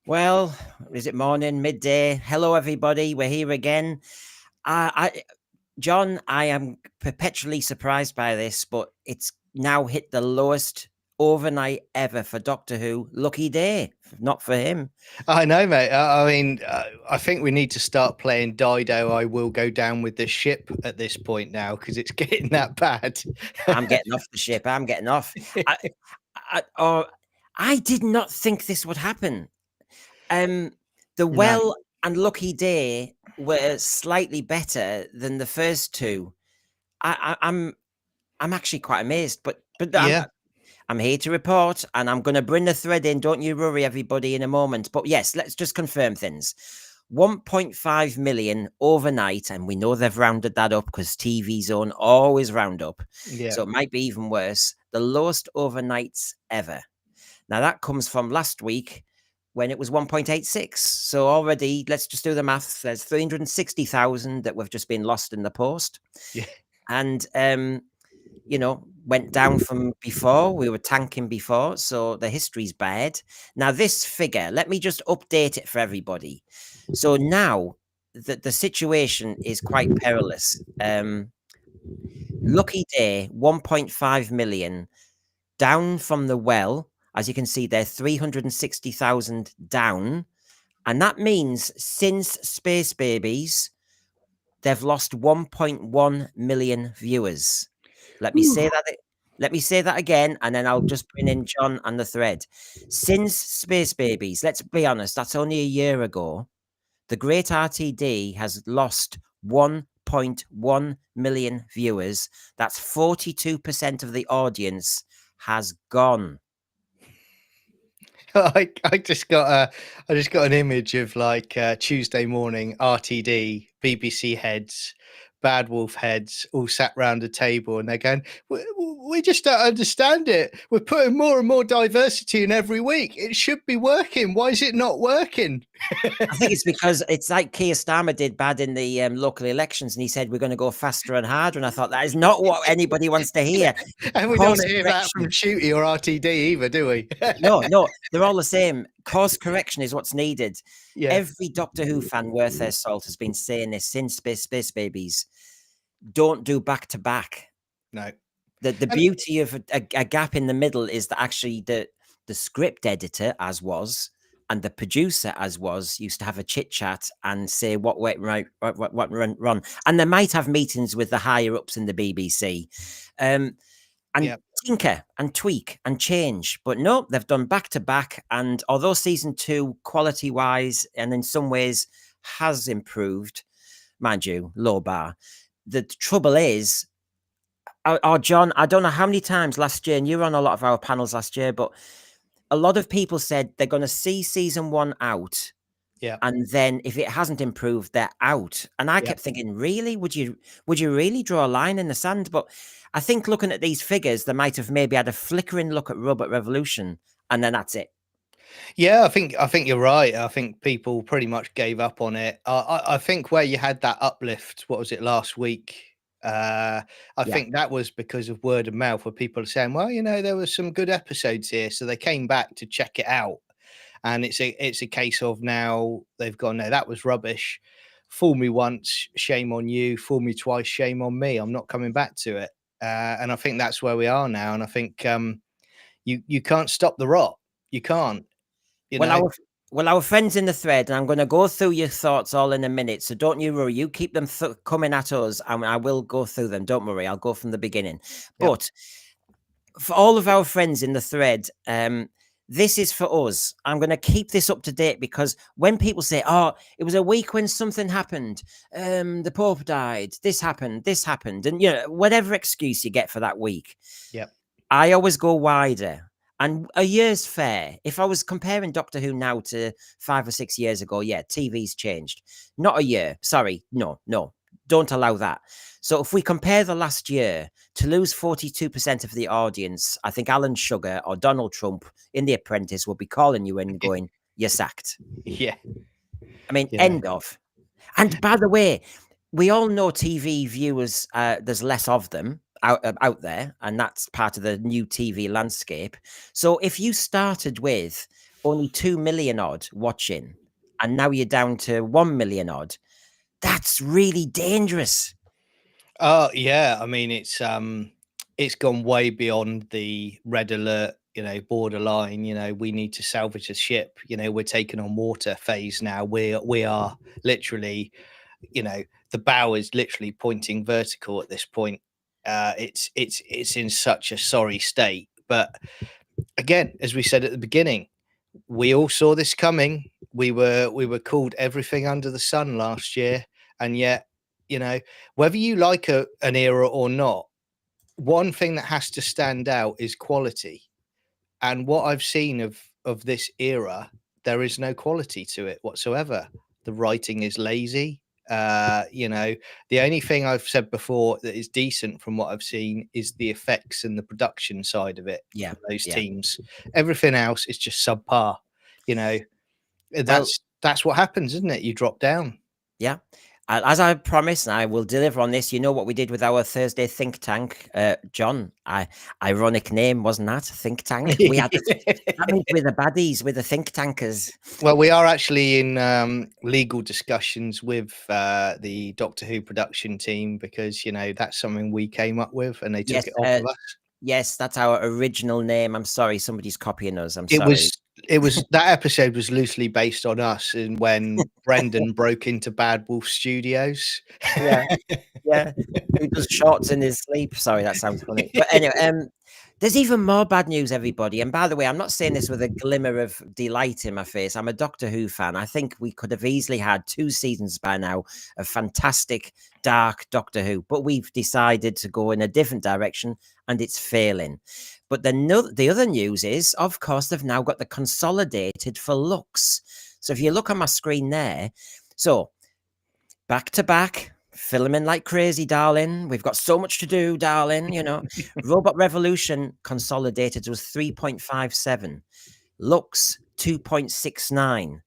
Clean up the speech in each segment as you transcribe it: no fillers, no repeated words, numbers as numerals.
Well, is it morning, midday? Hello, everybody. We're here again. John, I am perpetually surprised by this, but it's now hit the lowest overnight ever for Doctor Who. Lucky day, not for him. I know, mate. I think we need to start playing Dido. I will go down with the ship at this point now because it's getting that bad. I'm getting off the ship. I'm getting off. I did not think this would happen. The No. Well and Lucky Day were slightly better than the first two. I'm actually quite amazed, but Yeah. I'm here to report, and I'm going to bring the thread in. Don't you worry, everybody, in a moment. But yes, let's just confirm things. 1.5 million overnight, and we know they've rounded that up because TV Zone always round up. Yeah. So it might be even worse. The lowest overnights ever. Now that comes from last week when it was 1.86. So already, let's just do the maths. There's 360,000 that we've just been lost in the post. Yeah. And went down from before. We were tanking before, so the history's bad. Now, this figure, let me just update it for everybody. So now the situation is quite perilous. Lucky Day, 1.5 million, down from the Well. As you can see, they're 360,000 down. And that means since Space Babies, they've lost 1.1 million viewers. Let me say that. Let me say that again, and then I'll just bring in John and the thread. Since Space Babies, let's be honest, that's only a year ago. The Great RTD has lost 1.1 million viewers. That's 42% of the audience has gone. I just got an image of like Tuesday morning RTD BBC heads, Bad Wolf heads all sat round a table and they're going, we just don't understand it. We're putting more and more diversity in every week. It should be working. Why is it not working? I think it's because it's like Keir Starmer did bad in the local elections, and he said we're going to go faster and harder. And I thought that is not what anybody wants to hear. And we don't want to hear that from Shooty or RTD either, do we? No, they're all the same. Course correction is what's needed. Yeah. Every Doctor Who fan worth their salt has been saying this since Space Babies. Don't do back to back. No. The beauty of a gap in the middle is that actually the script editor, as was, and the producer, as was, used to have a chit chat and say what went right, what went wrong, and they might have meetings with the higher ups in the BBC, and tinker and tweak and change. But no, they've done back to back. And although season 2, quality wise, and in some ways has improved, mind you, low bar. The trouble is, John, I don't know how many times last year, and you were on a lot of our panels last year, but a lot of people said they're going to see season 1 out. Yeah. And then if it hasn't improved, they're out. And I kept thinking, really? Would you really draw a line in the sand? But I think looking at these figures, they might have maybe had a flickering look at Robot Revolution, and then that's it. Yeah, I think you're right. I think people pretty much gave up on it. I think where you had that uplift, what was it, last week? I think that was because of word of mouth, where people are saying, well, there were some good episodes here, so they came back to check it out. And it's a case of now they've gone, no, that was rubbish. Fool me once, shame on you. Fool me twice, shame on me. I'm not coming back to it. And I think that's where we are now. And I think you can't stop the rot. You can't. Well, our friends in the thread, and I'm going to go through your thoughts all in a minute. So don't you worry. You keep them coming at us, and I will go through them. Don't worry. I'll go from the beginning. But for all of our friends in the thread, this is for us. I'm going to keep this up to date, because when people say, oh, it was a week when something happened, the Pope died, this happened, and whatever excuse you get for that week, I always go wider. And a year's fair. If I was comparing Doctor Who now to 5 or 6 years ago, TV's changed. Not a year. Sorry. No. Don't allow that. So if we compare the last year, to lose 42% of the audience, I think Alan Sugar or Donald Trump in The Apprentice will be calling you and going, you're sacked. Yeah. I mean, end of. And by the way, we all know TV viewers, there's less of them out there, and that's part of the new TV landscape. So if you started with only 2 million odd watching, and now you're down to 1 million odd. That's really dangerous. Oh yeah, I mean it's gone way beyond the red alert, borderline, we need to salvage the ship, we're taking on water phase now. We are literally, the bow is literally pointing vertical at this point. It's in such a sorry state. But again, as we said at the beginning, we all saw this coming. We were called everything under the sun last year, and yet, whether you like an era or not, one thing that has to stand out is quality. And what I've seen of this era, there is no quality to it whatsoever. The writing is lazy. The only thing I've said before that is decent from what I've seen is the effects and the production side of it. Yeah, Those yeah. teams, everything else is just subpar. Well, That's what happens, isn't it? You drop down. yeah. As I promised, and I will deliver on this. You know what we did with our Thursday think tank, John? Ironic name, wasn't that? Think tank. We had that means we're the baddies, we're the think tankers. Well, we are actually in legal discussions with the Doctor Who production team because that's something we came up with, and they took it off of us. Yes, that's our original name. I'm sorry, somebody's copying us. I'm sorry. It was that episode was loosely based on us, and when Brendan broke into Bad Wolf Studios. Yeah, yeah. Who does shorts in his sleep? Sorry, that sounds funny. But anyway, there's even more bad news, everybody. And by the way, I'm not saying this with a glimmer of delight in my face. I'm a Doctor Who fan. I think we could have easily had 2 seasons by now of fantastic, dark Doctor Who, but we've decided to go in a different direction, and it's failing. But the other news is, of course, they've now got the Consolidated for Lux. So if you look on my screen there, so back to back, filming like crazy, darling. We've got so much to do, darling. Robot Revolution Consolidated was 3.57. Lux 2.69.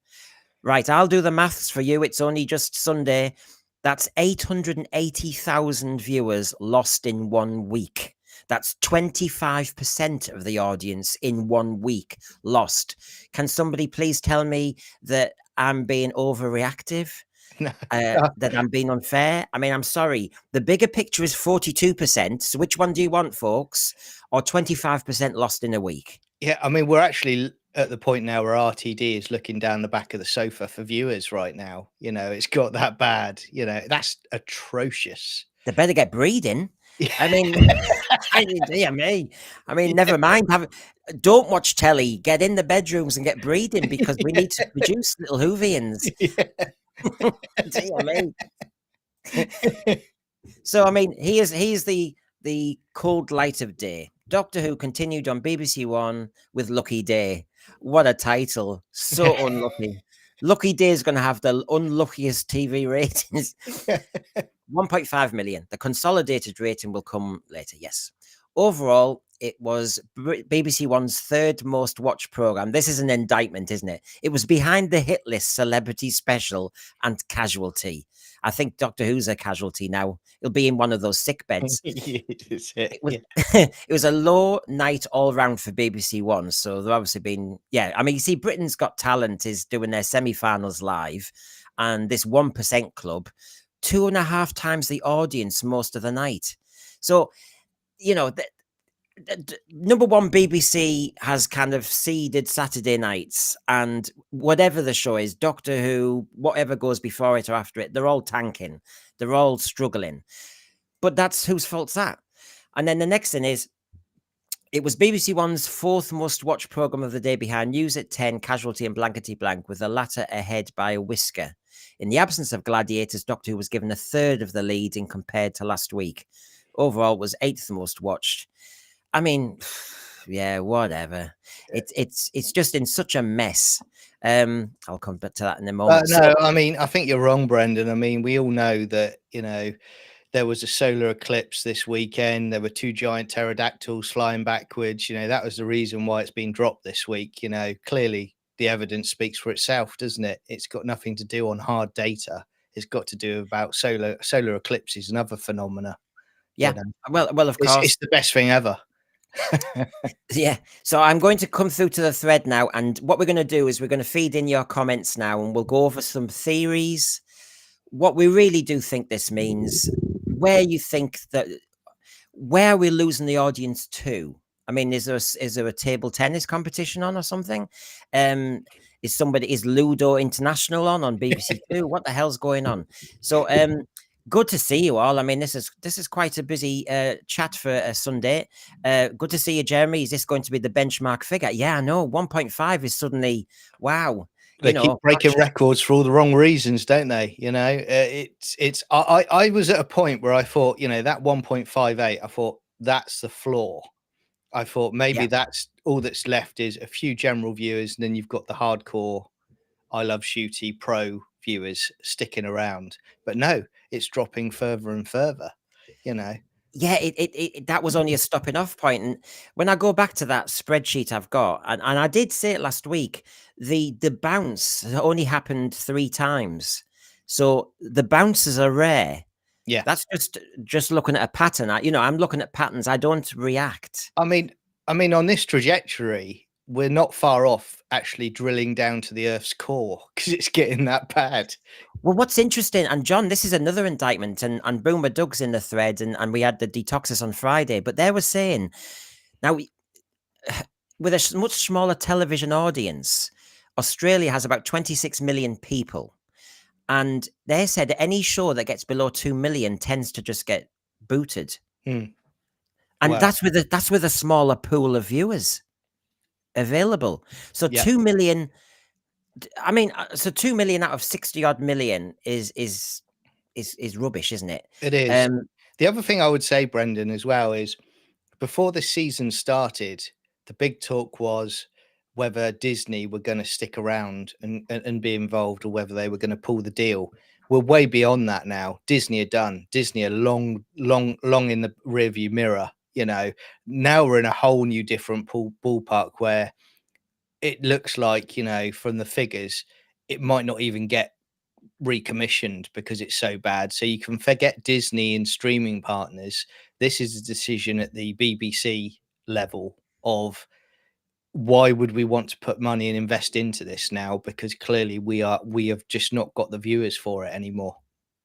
Right, I'll do the maths for you. It's only just Sunday. That's 880,000 viewers lost in 1 week. That's 25% of the audience in 1 week lost. Can somebody please tell me that I'm being overreactive? That I'm being unfair? I mean, I'm sorry. The bigger picture is 42%. So which one do you want, folks? Or 25% lost in a week? Yeah, I mean, we're actually at the point now where RTD is looking down the back of the sofa for viewers right now. It's got that bad. That's atrocious. They better get breeding. I mean, dear me. I mean, never mind. Don't watch telly. Get in the bedrooms and get breeding because we need to produce little Whovians. Dear me. So, I mean, here's the cold light of day. Doctor Who continued on BBC One with Lucky Day. What a title. So unlucky. Lucky Day is going to have the unluckiest TV ratings. 1.5 million. The consolidated rating will come later. Yes. Overall, it was BBC One's 3rd most watched program. This is an indictment, isn't it? It was behind the hit list, Celebrity Special, and Casualty. I think Doctor Who's a casualty now. He'll be in one of those sick beds. It was a low night all round for BBC One. So they've obviously been, I mean, you see, Britain's Got Talent is doing their semi-finals live, and this 1% club, 2.5 times the audience most of the night. So, number one, BBC has kind of seeded Saturday nights, and whatever the show is, Doctor Who, whatever goes before it or after it, they're all tanking. They're all struggling. But that's whose fault's that? And then the next thing is, it was BBC One's 4th most watched programme of the day behind News at 10, Casualty and Blankety Blank, with the latter ahead by a whisker. In the absence of Gladiators, Doctor Who was given 1/3 of the lead in compared to last week. Overall, it was 8th most watched. I mean, yeah, whatever. It's just in such a mess. I'll come back to that in a moment. No, I mean, I think you're wrong, Brendan. I mean, we all know that, there was a solar eclipse this weekend. There were 2 giant pterodactyls flying backwards. That was the reason why it's been dropped this week. Clearly the evidence speaks for itself, doesn't it? It's got nothing to do on hard data. It's got to do about solar eclipses and other phenomena. Yeah. Well, of course, it's the best thing ever. Yeah. So I'm going to come through to the thread now, and what we're going to do is we're going to feed in your comments now, and we'll go over some theories, what we really do think this means, where you think that where are we losing the audience to? I mean, is there a table tennis competition on or something? Is Ludo International on BBC Two? What the hell's going on? So good to see you all. I mean, this is quite a busy chat for a Sunday. Good to see you, Jeremy. Is this going to be the benchmark figure? Yeah, I know. 1.5 is suddenly wow. They keep breaking records for all the wrong reasons, don't they? You know, I was at a point where I thought, you know, that 1.58, I thought that's the floor. I thought maybe Yeah. that's all that's left is a few general viewers, and then you've got the hardcore I love shooty pro viewers sticking around. But no, it's dropping further and further, you know. Yeah, that was only a stopping off point. And when I go back to that spreadsheet I've got, and I did say it last week, the bounce has only happened 3 times. So the bounces are rare. Yeah. That's just looking at a pattern. I'm looking at patterns. I don't react. I mean, on this trajectory, we're not far off actually drilling down to the Earth's core because it's getting that bad. Well, what's interesting, and John, this is another indictment, and Boomer Doug's in the thread, and we had the detoxes on Friday, but they were saying, now, with a much smaller television audience, Australia has about 26 million people. And they said any show that gets below 2 million tends to just get booted. Mm. And Wow. that's with a smaller pool of viewers available. So Yeah. 2 million, I mean, so 2 million out of 60 odd million is rubbish, isn't it? It is. The other thing I would say, Brendan, as well, is before the season started, the big talk was whether Disney were going to stick around and be involved, or whether they were going to pull the deal. We're way beyond that now. Disney are done. Disney are long in the rearview mirror. You know, now we're in a whole new different ballpark where it looks like, you know, from the figures, it might not even get recommissioned because it's so bad. So you can forget Disney and streaming partners. This is a decision at the BBC level of why would we want to put money and invest into this now, because clearly we have just not got the viewers for it anymore.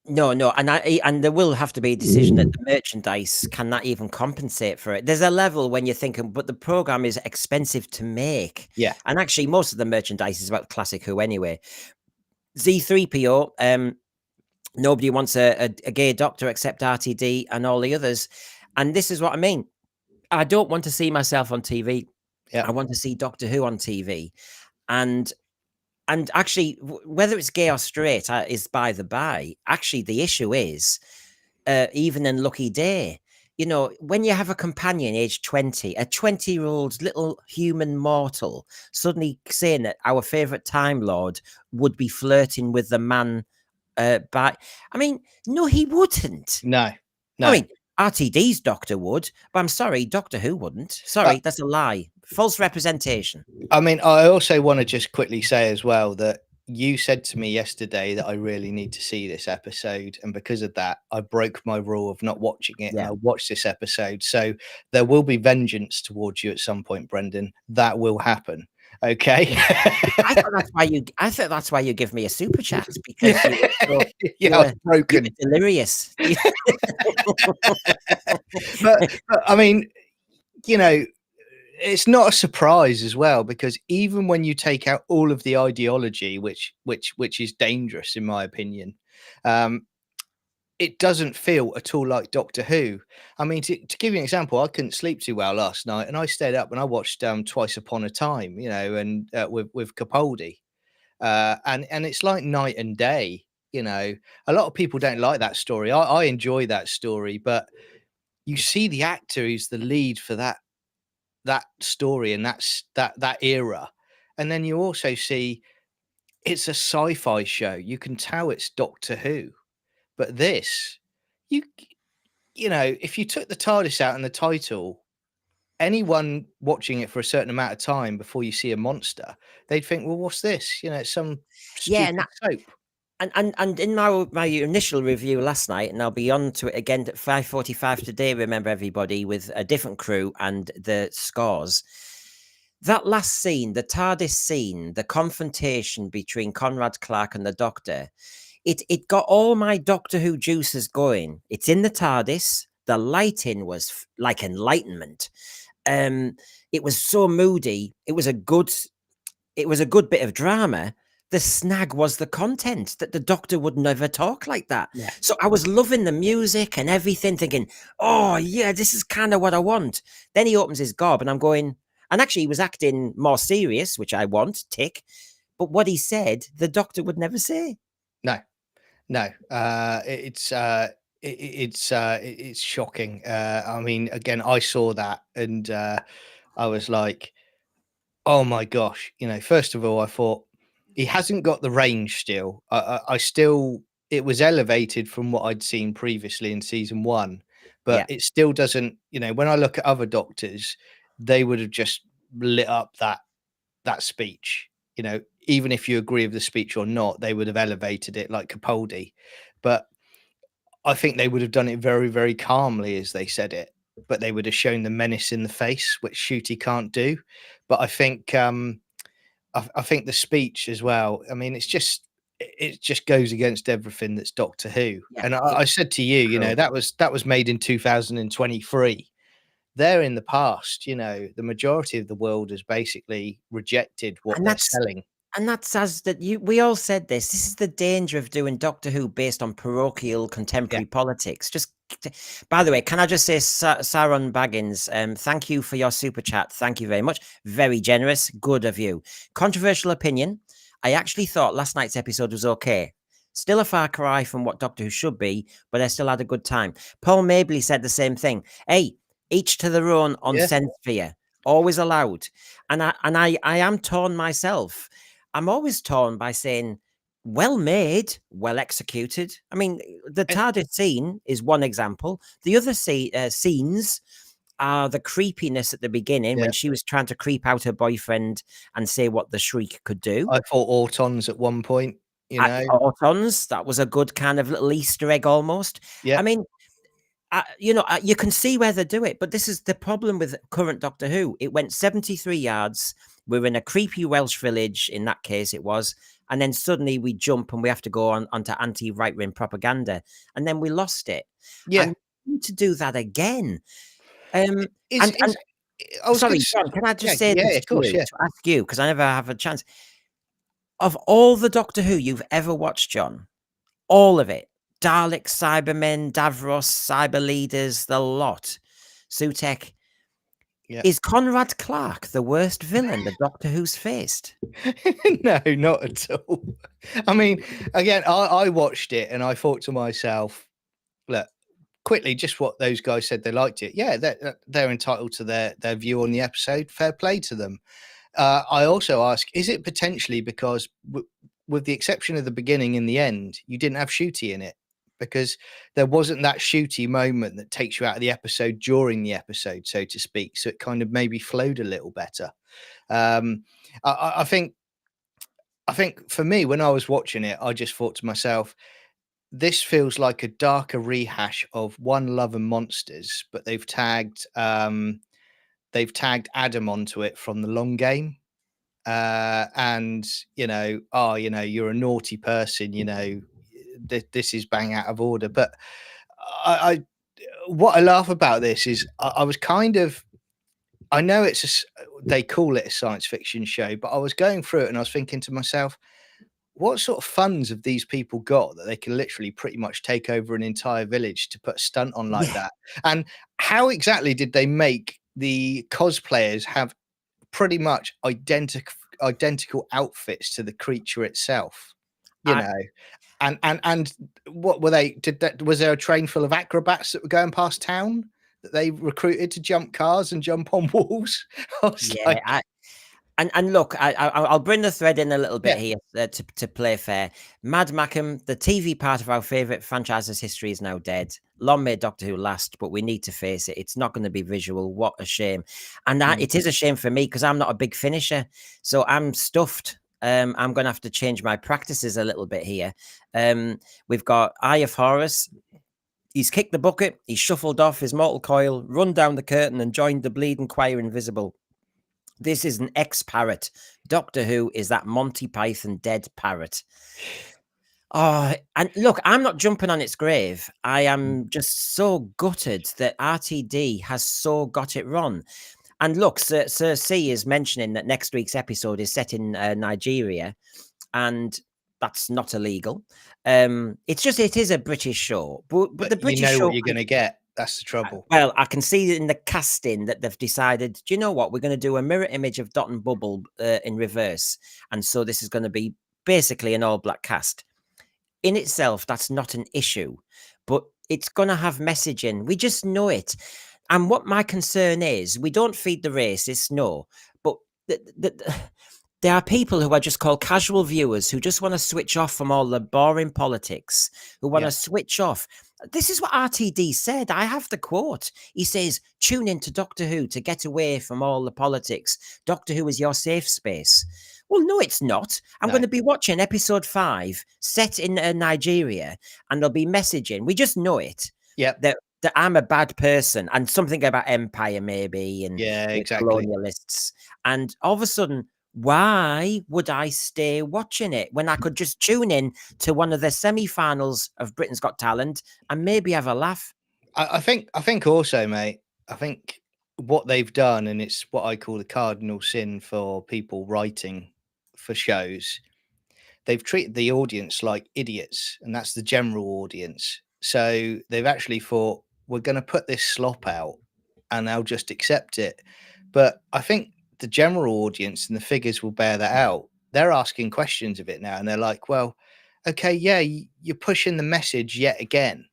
No, and there will have to be a decision that the merchandise cannot even compensate for it. There's a level when you're thinking, but the program is expensive to make. Yeah. And actually, most of the merchandise is about Classic Who anyway. Z3PO, nobody wants a gay doctor except RTD and all the others. And this is what I mean. I don't want to see myself on TV. Yeah. I want to see Doctor Who on TV. And actually, whether it's gay or straight is by the by. Actually, the issue is, even in Lucky Day, you know, when you have a companion age 20, a 20-year-old little human mortal suddenly saying that our favorite Time Lord would be flirting with the man, I mean, no, he wouldn't. No. I mean, RTD's Doctor would, but I'm sorry, Doctor Who wouldn't. Sorry, that's a lie. False representation. I mean, I also want to just quickly say as well that you said to me yesterday that I really need to see this episode, and because of that, I broke my rule of not watching it, and I watched this episode. So there will be vengeance towards you at some point, Brendan. That will happen. Okay. I thought that's why you give me a super chat, because you were broken, delirious. but I mean, you know, it's not a surprise as well, because even when you take out all of the ideology, which is dangerous in my opinion, it doesn't feel at all like Doctor Who. I mean, to give you an example, I couldn't sleep too well last night, and I stayed up and I watched Twice Upon a Time, you know, and with Capaldi, and it's like night and day. You know, a lot of people don't like that story. I enjoy that story, but you see the actor who's the lead for that story, and that era, and then you also see it's a sci-fi show. You can tell it's Doctor Who, but this, you know, if you took the TARDIS out in the title, anyone watching it for a certain amount of time before you see a monster, they'd think, well, what's this? You know, it's some stupid soap. And in my initial review last night, and I'll be on to it again at 5:45 today. Remember, everybody, with a different crew and the scores. That last scene, the TARDIS scene, the confrontation between Conrad Clark and the Doctor, it got all my Doctor Who juices going. It's in the TARDIS. The lighting was like enlightenment. It was so moody. It was a good bit of drama. The snag was the content, that the Doctor would never talk like that. Yeah. So I was loving the music and everything, thinking, oh yeah, this is kind of what I want. Then he opens his gob and I'm going, and actually he was acting more serious, which I want, tick. But what he said, the Doctor would never say. No, no. It's shocking. I mean, again, I saw that and I was like, oh my gosh. First of all, I thought he hasn't got the range still. I still, it was elevated from what I'd seen previously in season 1, but Yeah. it still doesn't, when I look at other doctors, they would have just lit up that speech. Even if you agree with the speech or not, they would have elevated it like Capaldi. But I think they would have done it very, very calmly as they said it, but they would have shown the menace in the face, which Shooty can't do. But I think I think the speech as well. I mean, it just goes against everything that's Doctor Who. Yeah. And I said to you, that was made in 2023. They're in the past. The majority of the world has basically rejected what And they're that's selling. And that's as that we all said this. This is the danger of doing Doctor Who based on parochial Yeah, contemporary politics. By the way, can I just say, Saron Baggins, thank you for your super chat. Thank you very much. Very generous. Good of you. Controversial opinion. I actually thought last night's episode was okay. Still a far cry from what Doctor Who should be, but I still had a good time. Paul Mabley said the same thing. Hey, each to their own on yeah. Sensphere. Always allowed. And I am torn myself. I'm always torn by saying, well made, well executed. I mean, the And TARDIS scene is one example. The other scenes are the creepiness at the beginning yeah, when she was trying to creep out her boyfriend and say what the shriek could do. I thought Autons at one point. Autons, that was a good kind of little Easter egg almost. Yeah, I mean, you can see where they do it, but this is the problem with current Doctor Who. It went 73 yards. We're in a creepy Welsh village, in that case it was, and then suddenly we jump and we have to go onto anti-right-wing propaganda, and then we lost it. yeah. And we need to do that again. And Is I was going sorry, to say, John, can I yeah, just say yeah, this of course, yeah. to ask you, because I never have a chance. Of all the Doctor Who you've ever watched, John, all of it, Daleks, Cybermen, Davros, Cyber Leaders, the lot, Sutek. Yeah. Is Conrad Clark the worst villain the Doctor Who's faced? No, not at all. I mean, again, I watched it and I thought to myself, look, quickly, just what those guys said, they liked it. Yeah, they're entitled to their view on the episode. Fair play to them. I also ask, is it potentially because, with the exception of the beginning and the end, you didn't have Shooty in it? Because there wasn't that Shooty moment that takes you out of the episode during the episode, so to speak. So it kind of maybe flowed a little better. I think for me, when I was watching it, I just thought to myself, this feels like a darker rehash of One Love and Monsters, but they've tagged Adam onto it from the long game. And you're a naughty person, this is bang out of order. But I what I laugh about this is I was kind of, I know they call it a science fiction show, but I was going through it and I was thinking to myself, what sort of funds have these people got that they can literally pretty much take over an entire village to put a stunt on like Yeah, that? And how exactly did they make the cosplayers have pretty much identical outfits to the creature itself? You I, know, and what were they? Was there a train full of acrobats that were going past town that they recruited to jump cars and jump on walls? I was yeah. like, And look, I'll bring the thread in a little bit yeah, here to play fair. Mad Mackham, the TV part of our favorite franchise's history, is now dead. Long may Doctor Who last, but we need to face it. It's not going to be visual. What a shame. And mm, it is a shame for me because I'm not a big finisher. So I'm stuffed. I'm going to have to change my practices a little bit here. We've got Eye of Horus. He's kicked the bucket. He's shuffled off his mortal coil, run down the curtain, and joined the bleeding choir invisible. This is an ex-parrot. Doctor Who is that Monty Python dead parrot. Oh, and look, I'm not jumping on its grave. I am just so gutted that RTD has so got it wrong. And look, Sir C is mentioning that next week's episode is set in Nigeria, and that's not illegal. It's just it is a British show, but the British you know show what you're going to get. That's the trouble. Well, I can see in the casting that they've decided, do you know what? We're going to do a mirror image of Dot and Bubble in reverse. And so this is going to be basically an all black cast. In itself, that's not an issue, but it's going to have messaging. We just know it. And what my concern is, we don't feed the racists, no, but there are people who are just called casual viewers who just want to switch off from all the boring politics, who want to switch off. This is what RTD said. I have the quote. He says, tune into Doctor Who to get away from all the politics. Doctor Who is your safe space. Well, no, it's not. I'm going to be watching episode 5 set in Nigeria, and there'll be messaging. We just know it. That I'm a bad person, and something about empire maybe, and colonialists. And all of a sudden, why would I stay watching it when I could just tune in to one of the semi-finals of Britain's Got Talent and maybe have a laugh? I think also, mate, I think what they've done, and it's what I call the cardinal sin for people writing for shows, they've treated the audience like idiots, and that's the general audience. So they've actually thought, we're going to put this slop out and they'll just accept it. But I think the general audience and the figures will bear that out. They're asking questions of it now, and they're like, well, okay, yeah, you're pushing the message yet again,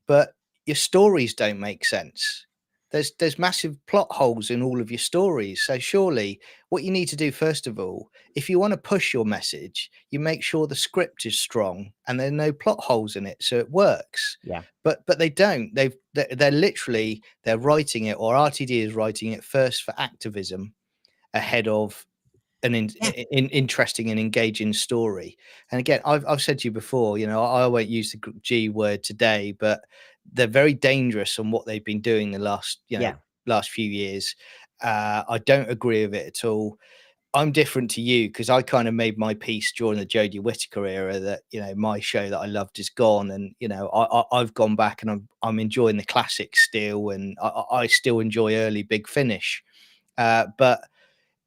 but your stories don't make sense. There's massive plot holes in all of your stories. So surely what you need to do, first of all, if you want to push your message, you make sure the script is strong and there are no plot holes in it, so it works. Yeah. But they don't. They're literally, they're writing it, or RTD is writing it first for activism ahead of an interesting and engaging story. And again, I've said to you before, you know, I won't use the G word today, but they're very dangerous on what they've been doing the last, last few years. I don't agree with it at all. I'm different to you because I kind of made my peace during the Jodie Whittaker era that, you know, my show that I loved is gone. And, you know, I've gone back and I'm enjoying the classics still. And I still enjoy early Big Finish. But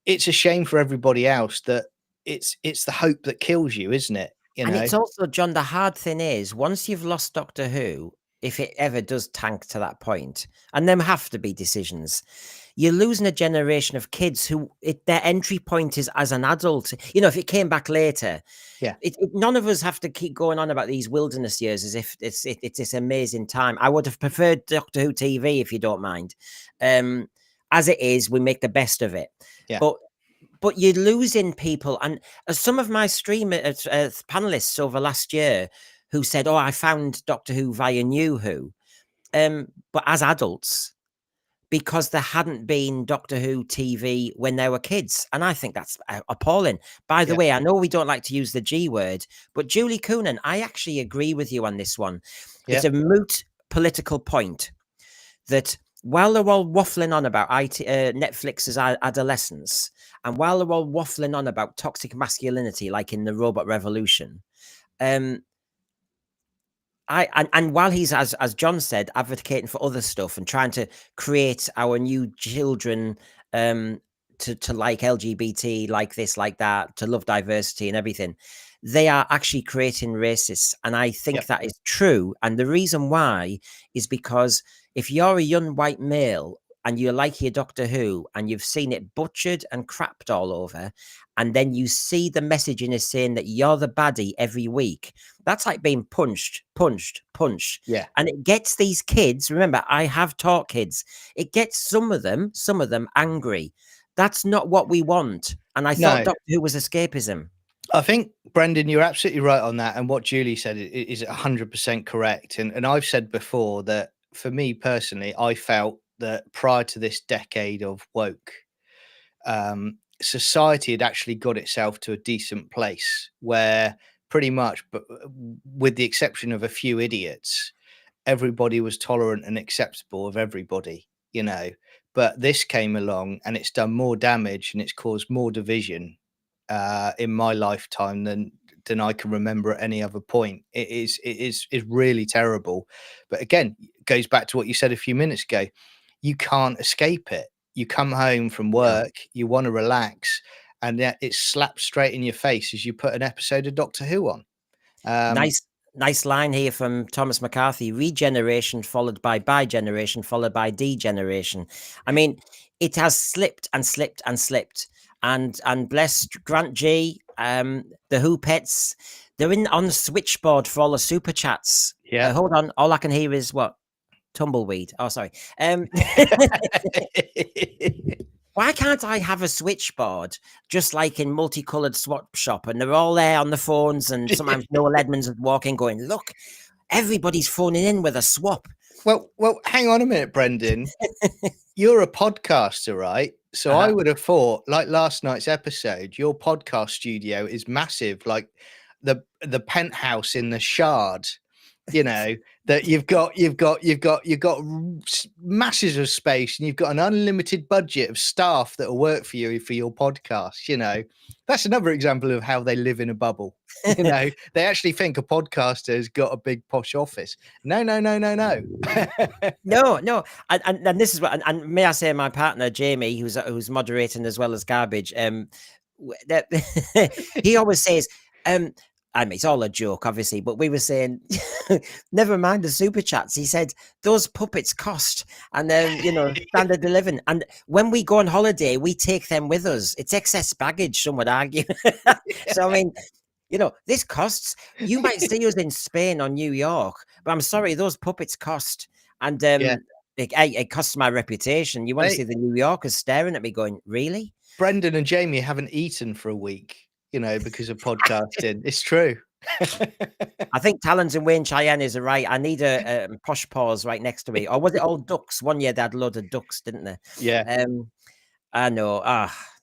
it's a shame for everybody else that it's the hope that kills you, isn't it? You know? And it's also, John, the hard thing is, once you've lost Doctor Who, if it ever does tank to that point, and there have to be decisions, you're losing a generation of kids who their entry point is as an adult. You know, if it came back later, none of us have to keep going on about these wilderness years as if it's this amazing time. I would have preferred Doctor Who TV, if you don't mind. As it is, we make the best of it. But you're losing people. And some of my panelists over last year who said, oh, I found Doctor Who via New Who. But as adults, because there hadn't been Doctor Who TV when they were kids. And I think that's appalling. By the way, I know we don't like to use the G word, but Julie Coonan, I actually agree with you on this one. It's a moot political point that while they're all waffling on about Netflix's adolescence, and while they're all waffling on about toxic masculinity, like in the Robot Revolution, and while he's, as John said, advocating for other stuff and trying to create our new children to like LGBT, like this, like that, to love diversity and everything, they are actually creating racists. And I think that is true. And the reason why is because if you're a young white male and you like your Doctor Who and you've seen it butchered and crapped all over, and then you see the messaging is saying that you're the baddie every week, that's like being punched. Yeah. And it gets these kids, remember, I have taught kids, it gets some of them angry. That's not what we want. And I thought Doctor Who was escapism. I think, Brendan, you're absolutely right on that. And what Julie said is 100% correct. And I've said before that for me personally, I felt that prior to this decade of woke, society had actually got itself to a decent place where pretty much, but with the exception of a few idiots, everybody was tolerant and acceptable of everybody, you know. But this came along and it's done more damage and it's caused more division in my lifetime than I can remember at any other point. It is really terrible. But again, it goes back to what you said a few minutes ago. You can't escape it. You come home from No. work, you want to relax, and yet it's slapped straight in your face as you put an episode of Doctor Who on. Nice line here from Thomas McCarthy. Regeneration followed by bi-generation followed by degeneration. I mean, it has slipped and slipped and slipped. And bless Grant G, the Who pets, they're in on the switchboard for all the super chats. Yeah. Hold on, all I can hear is what? Tumbleweed. Oh, sorry. Why can't I have a switchboard just like in Multicolored Swap Shop, and they're all there on the phones, and sometimes Noel Edmonds is walking going, look, everybody's phoning in with a swap. Well, hang on a minute, Brendan. You're a podcaster, right? So I would have thought, like last night's episode, your podcast studio is massive, like the penthouse in the Shard. You know, that you've got masses of space and you've got an unlimited budget of staff that will work for you for your podcast. You know, that's another example of how they live in a bubble. You know, they actually think a podcaster has got a big posh office. No. No. And this is what, and may I say, my partner Jamie, who's moderating as well as Garbage, he always says, I mean, it's all a joke, obviously, but we were saying, never mind the super chats. He said, those puppets cost, and then, standard of living. And when we go on holiday, we take them with us. It's excess baggage, some would argue. So, I mean, this costs. You might see us in Spain or New York, but I'm sorry, those puppets cost. And it costs my reputation. You want to see the New Yorkers staring at me going, really? Brendan and Jamie haven't eaten for a week. Because of podcasting. It's true. I think Talons and Wayne Cheyennes are right. I need a posh pause right next to me. Or was it all ducks? One year they had a load of ducks, didn't they? Yeah. I know.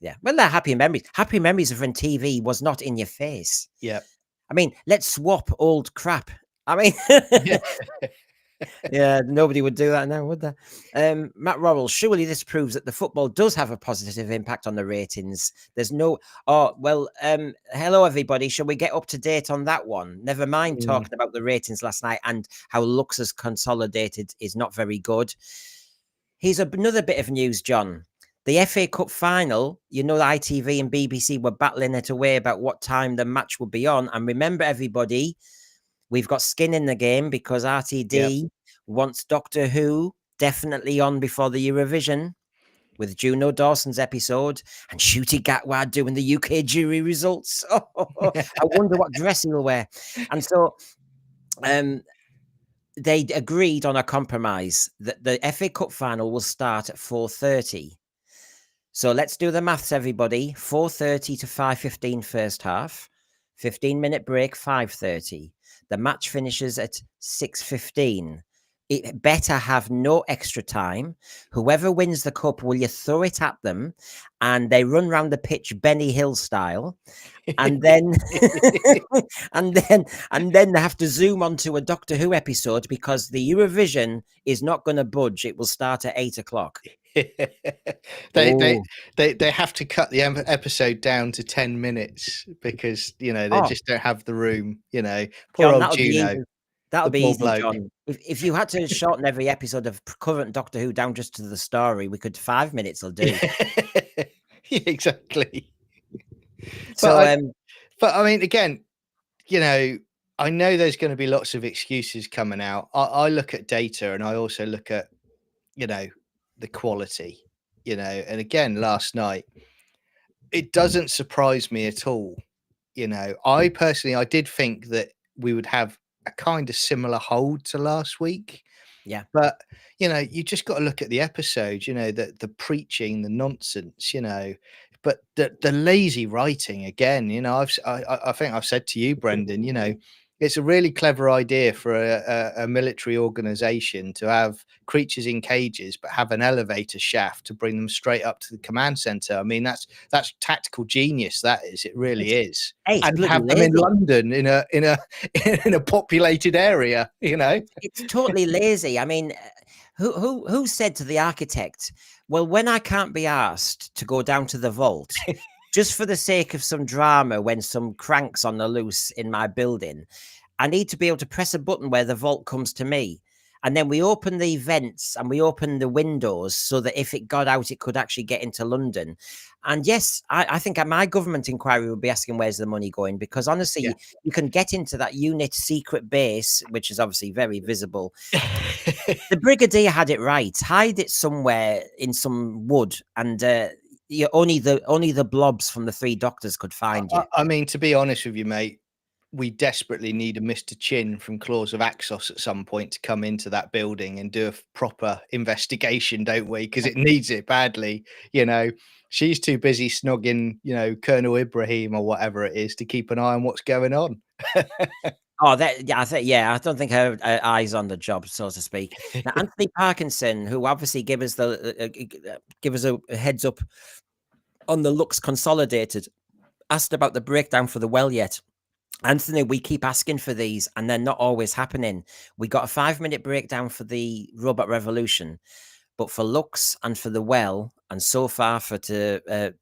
Yeah. Well, they're happy memories. Happy memories of when TV was not in your face. Yeah. I mean, let's swap old crap. I mean, yeah, nobody would do that now, would they? Matt Worrell, surely this proves that the football does have a positive impact on the ratings. There's no... Oh, well, hello, everybody. Shall we get up to date on that one? Never mind talking about the ratings last night and how Lux's Consolidated is not very good. Here's another bit of news, John. The FA Cup final, the ITV and BBC were battling it away about what time the match would be on. And remember, everybody... We've got skin in the game because RTD wants Doctor Who definitely on before the Eurovision with Juno Dawson's episode and Ncuti Gatwa doing the UK jury results. I wonder what dress he'll wear. And so they agreed on a compromise that the FA Cup final will start at 4:30. So let's do the maths, everybody. 4:30 to 5:15 first half, 15-minute break, 5:30. The match finishes at 6:15. It better have no extra time. Whoever wins the cup, will you throw it at them? And they run around the pitch Benny Hill style. And then and then they have to zoom onto a Doctor Who episode because the Eurovision is not going to budge. It will start at 8 o'clock. They have to cut the episode down to 10 minutes because they just don't have the room. Poor John, old Juno. That'll be easy, John. If you had to shorten every episode of current Doctor Who down just to the story, we could 5 minutes will do. Yeah, exactly. So, but I mean, again, I know there's going to be lots of excuses coming out. I look at data and I also look at, the quality, and again, last night, it doesn't surprise me at all. I personally, I did think that we would have a kind of similar hold to last week. Yeah. But, you just got to look at the episode, the preaching, the nonsense, but the lazy writing again, I think I've said to you, Brendan, It's a really clever idea for a military organization to have creatures in cages, but have an elevator shaft to bring them straight up to the command center. I mean, that's tactical genius. That is, it really It's, is. hey, it's And bloody have them in lazy. London in a populated area, you know. It's totally lazy. I mean, who said to the architect, well, when I can't be asked to go down to the vault, just for the sake of some drama, when some cranks on the loose in my building, I need to be able to press a button where the vault comes to me. And then we open the vents and we open the windows so that if it got out, it could actually get into London. And yes, I think my government inquiry would be asking where's the money going, because Yeah. honestly, you can get into that unit secret base, which is obviously very visible. The brigadier had it right. Hide it somewhere in some wood, and only the blobs from the three doctors could find you. I mean, to be honest with you, mate, we desperately need a Mr. Chin from Claws of Axos at some point to come into that building and do a proper investigation, don't we? Because it needs it badly. You know, she's too busy snogging, you know, Colonel Ibrahim or whatever it is to keep an eye on what's going on. Oh, that yeah, I don't think her eyes on the job, so to speak. Now, Anthony Parkinson, who obviously give us a heads up on the looks Consolidated, asked about the breakdown for the well yet. Anthony, we keep asking for these and they're not always happening. We got a 5-minute breakdown for the Robot Revolution, but for Lux and for the well, and so far for the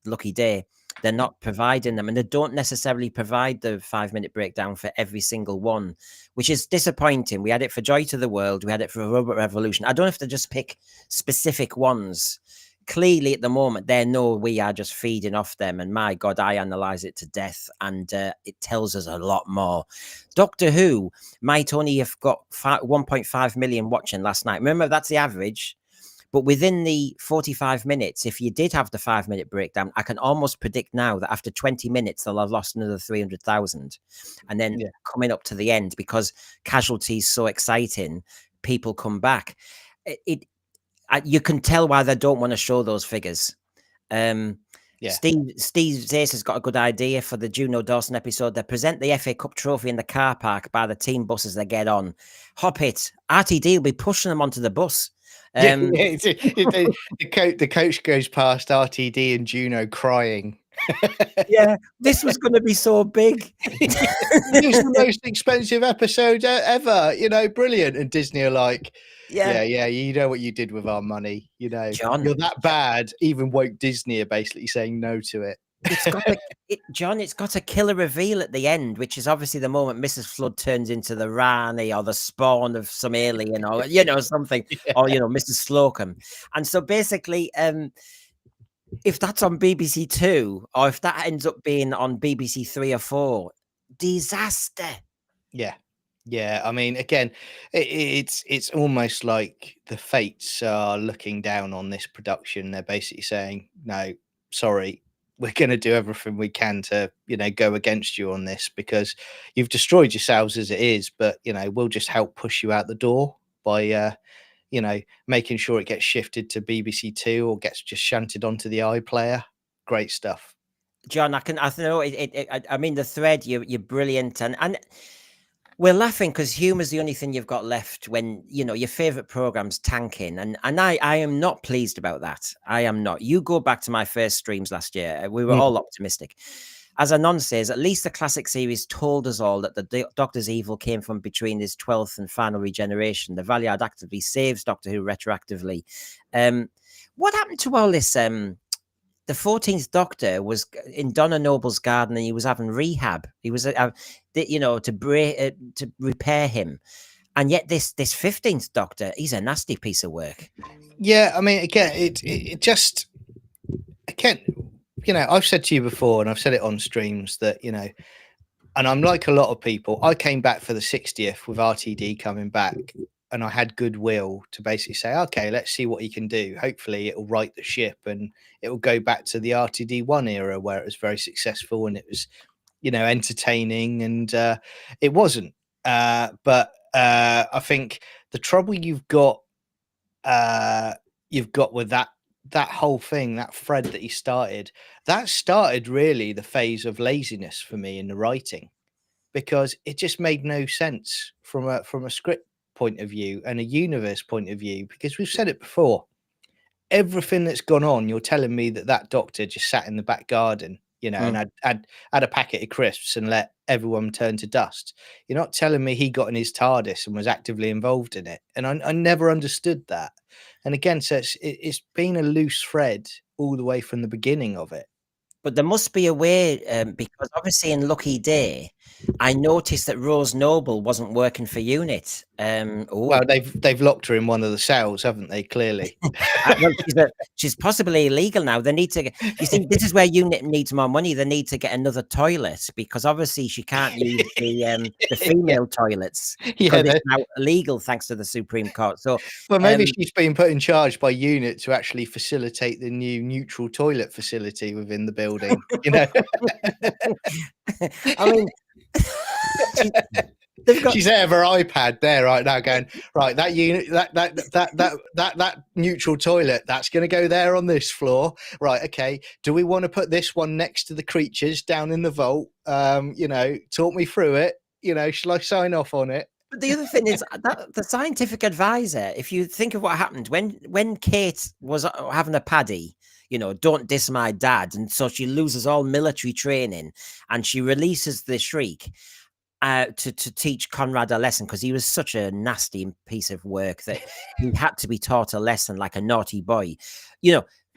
Lucky Day, they're not providing them, and they don't necessarily provide the 5-minute breakdown for every single one, which is disappointing. We had it for Joy to the World, we had it for Robot Revolution. I don't know if they just pick specific ones. Clearly, at the moment, they know we are just feeding off them. And my God, I analyze it to death, and it tells us a lot more. Doctor Who might only have got 1.5 million watching last night. Remember, that's the average. But within the 45 minutes, if you did have the 5-minute breakdown, I can almost predict now that after 20 minutes, they'll have lost another 300,000. And then coming up to the end, because Casualty is so exciting, people come back. You can tell why they don't want to show those figures. Steve Zace has got a good idea for the Juno Dawson episode. They present the FA Cup trophy in the car park by the team buses they get on. Hop it. RTD will be pushing them onto the bus. The coach goes past RTD and Juno crying. Yeah, this was going to be so big. It was the most expensive episode ever, you know, brilliant. And Disney are like, yeah, you know what you did with our money, you know, John, you're that bad. Even Woke Disney are basically saying no to it. It's got a killer reveal at the end, which is obviously the moment Mrs. Flood turns into the Rani or the spawn of some alien or, you know, something, or, you know, Mrs. Slocum. And so basically, if that's on BBC Two, or if that ends up being on BBC 3 or 4, disaster. Yeah. I mean, again, it's almost like the fates are looking down on this production. They're basically saying, no, sorry, we're going to do everything we can to, you know, go against you on this, because you've destroyed yourselves as it is. But, you know, we'll just help push you out the door by, you know, making sure it gets shifted to BBC Two or gets just shunted onto the iPlayer. Great stuff. John, I know I mean, the thread, you're brilliant, and we're laughing because humor's the only thing you've got left when, you know, your favorite program's tanking, and I am not pleased about that. I am not. You go back to my first streams last year, we were all optimistic. As Anon says, at least the classic series told us all that the Doctor's evil came from between his 12th and final regeneration. The Valiant actively saves Doctor Who retroactively. What happened to all this? The 14th Doctor was in Donna Noble's garden and he was having rehab. He was, you know, to repair him. And yet this 15th Doctor, he's a nasty piece of work. Yeah, I mean, again, it just, again, you know, I've said to you before, and I've said it on streams that, you know, and I'm like a lot of people, I came back for the 60th with RTD coming back, and I had goodwill to basically say, okay, let's see what he can do. Hopefully it'll right the ship and it will go back to the RTD1 era where it was very successful and it was, you know, entertaining, and it wasn't. But I think the trouble you've got with that whole thing, that thread that he started, that started really the phase of laziness for me in the writing. because it just made no sense from a script point of view and a universe point of view, because we've said it before. Everything that's gone on, you're telling me that doctor just sat in the back garden, and had a packet of crisps and let everyone turn to dust. You're not telling me he got in his TARDIS and was actively involved in it. And I never understood that. And again, so it's been a loose thread all the way from the beginning of it. But there must be a way, because obviously in Lucky Day, I noticed that Rose Noble wasn't working for UNIT. Well, they've locked her in one of the cells, haven't they? Clearly. Well, she's possibly illegal now. They need to. You see, this is where UNIT needs more money. They need to get another toilet, because obviously she can't use the female toilets. Yeah, it's now illegal thanks to the Supreme Court. So, well, maybe she's been put in charge by UNIT to actually facilitate the new neutral toilet facility within the building. I mean, she's there with her iPad there right now, going, right, that unit, that neutral toilet, that's going to go there on this floor, right? Okay, do we want to put this one next to the creatures down in the vault? Talk me through it. Shall I sign off on it? But the other thing is that the scientific advisor, if you think of what happened when Kate was having a paddy, don't diss my dad, and so she loses all military training, and she releases the Shriek to teach Conrad a lesson, because he was such a nasty piece of work that he had to be taught a lesson like a naughty boy.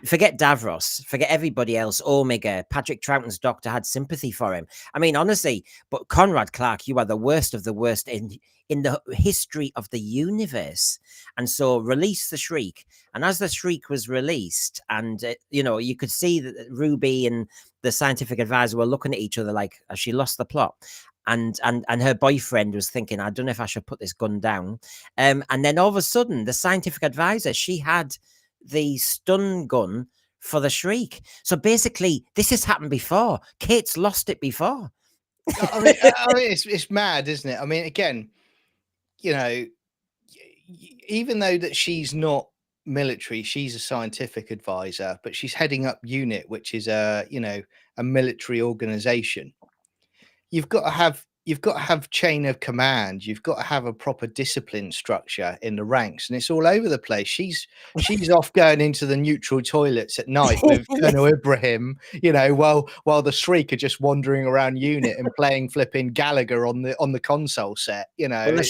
Forget Davros, forget everybody else, Omega, Patrick Troughton's doctor had sympathy for him. I mean, honestly, but Conrad Clark, you are the worst of the worst in the history of the universe. And so release the Shriek. And as the Shriek was released, and, you could see that Ruby and the scientific advisor were looking at each other like, has she lost the plot? And her boyfriend was thinking, I don't know if I should put this gun down. And then all of a sudden, the scientific advisor, she had the stun gun for the Shriek. So basically, this has happened before. Kate's lost it before. I mean, it's mad, isn't it? I mean, again, even though that she's not military, she's a scientific advisor, but she's heading up UNIT, which is a military organization. You've got to have chain of command. You've got to have a proper discipline structure in the ranks, and it's all over the place. She's off going into the neutral toilets at night with Colonel Ibrahim, while the Shriek are just wandering around UNIT and playing flipping Gallagher on the console set. Well,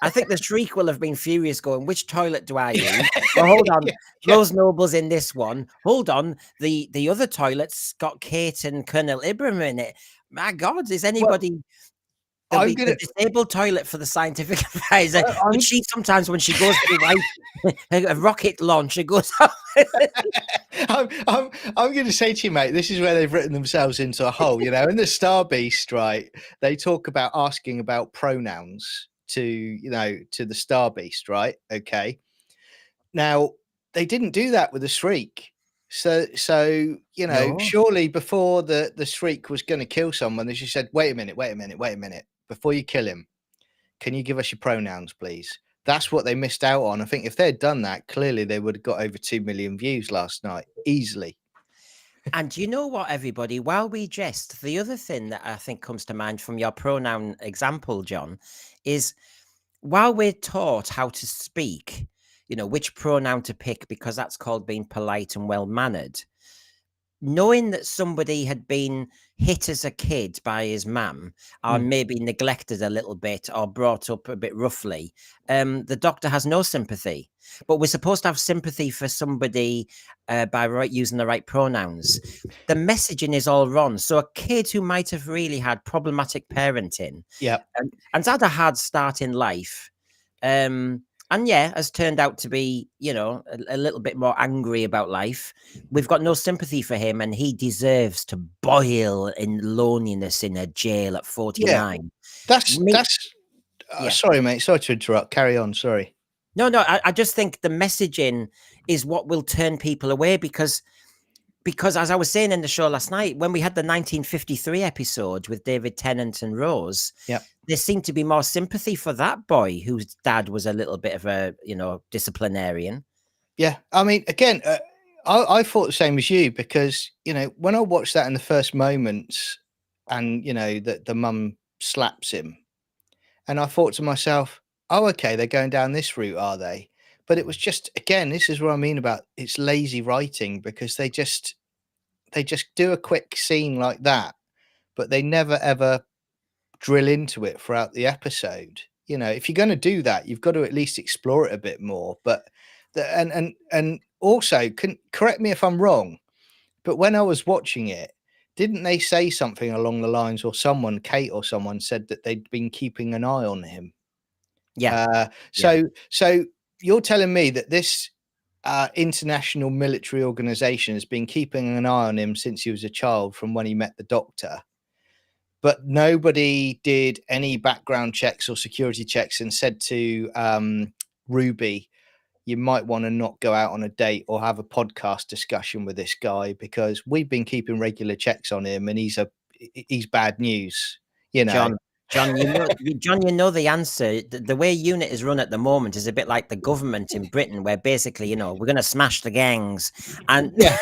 I think the Shriek will have been furious, going, "Which toilet do I use? Well, hold on, Rose Noble's in this one. Hold on, the other toilet's got Kate and Colonel Ibrahim in it. My God, is anybody?" The disabled toilet for the scientific advisor. But she sometimes, when she goes to a rocket launch, it goes off. I'm going to say to you, mate, this is where they've written themselves into a hole. In the Star Beast, right? They talk about asking about pronouns to the Star Beast, right? Okay. Now they didn't do that with the Shriek. So No. surely before the Shriek was going to kill someone, she said, wait a minute. Before you kill him, can you give us your pronouns, please? That's what they missed out on. I think if they'd done that, clearly they would have got over 2 million views last night, easily. And you know what, everybody, while we jest, the other thing that I think comes to mind from your pronoun example, John, is while we're taught how to speak, which pronoun to pick, because that's called being polite and well-mannered, knowing that somebody had been hit as a kid by his mum, or maybe neglected a little bit, or brought up a bit roughly, the doctor has no sympathy. But we're supposed to have sympathy for somebody by using the right pronouns. The messaging is all wrong. So a kid who might have really had problematic parenting, and had a hard start in life, has turned out to be, a little bit more angry about life. We've got no sympathy for him, and he deserves to boil in loneliness in a jail at 49. Yeah, sorry, mate. Sorry to interrupt. Carry on. Sorry. No, I just think the messaging is what will turn people away, because as I was saying in the show last night, when we had the 1953 episode with David Tennant and Rose, there seemed to be more sympathy for that boy whose dad was a little bit of a, disciplinarian. Yeah. I mean, again, I thought the same as you, because, when I watched that in the first moments, and, that the mum slaps him. And I thought to myself, oh, okay, they're going down this route, are they? But it was just, again, this is what I mean about it's lazy writing, because they just do a quick scene like that, but they never ever drill into it throughout the episode. You know, if you're going to do that, you've got to at least explore it a bit more. But and also, correct me if I'm wrong, but when I was watching it, didn't they say something along the lines, or someone, Kate or someone, said that they'd been keeping an eye on him? Yeah. So you're telling me that this international military organization has been keeping an eye on him since he was a child, from when he met the doctor, but nobody did any background checks or security checks and said to Ruby, you might want to not go out on a date or have a podcast discussion with this guy, because we've been keeping regular checks on him and he's bad news, you know. John, you know the answer. The way UNIT is run at the moment is a bit like the government in Britain, where basically, you know, we're going to smash the gangs, and Yeah.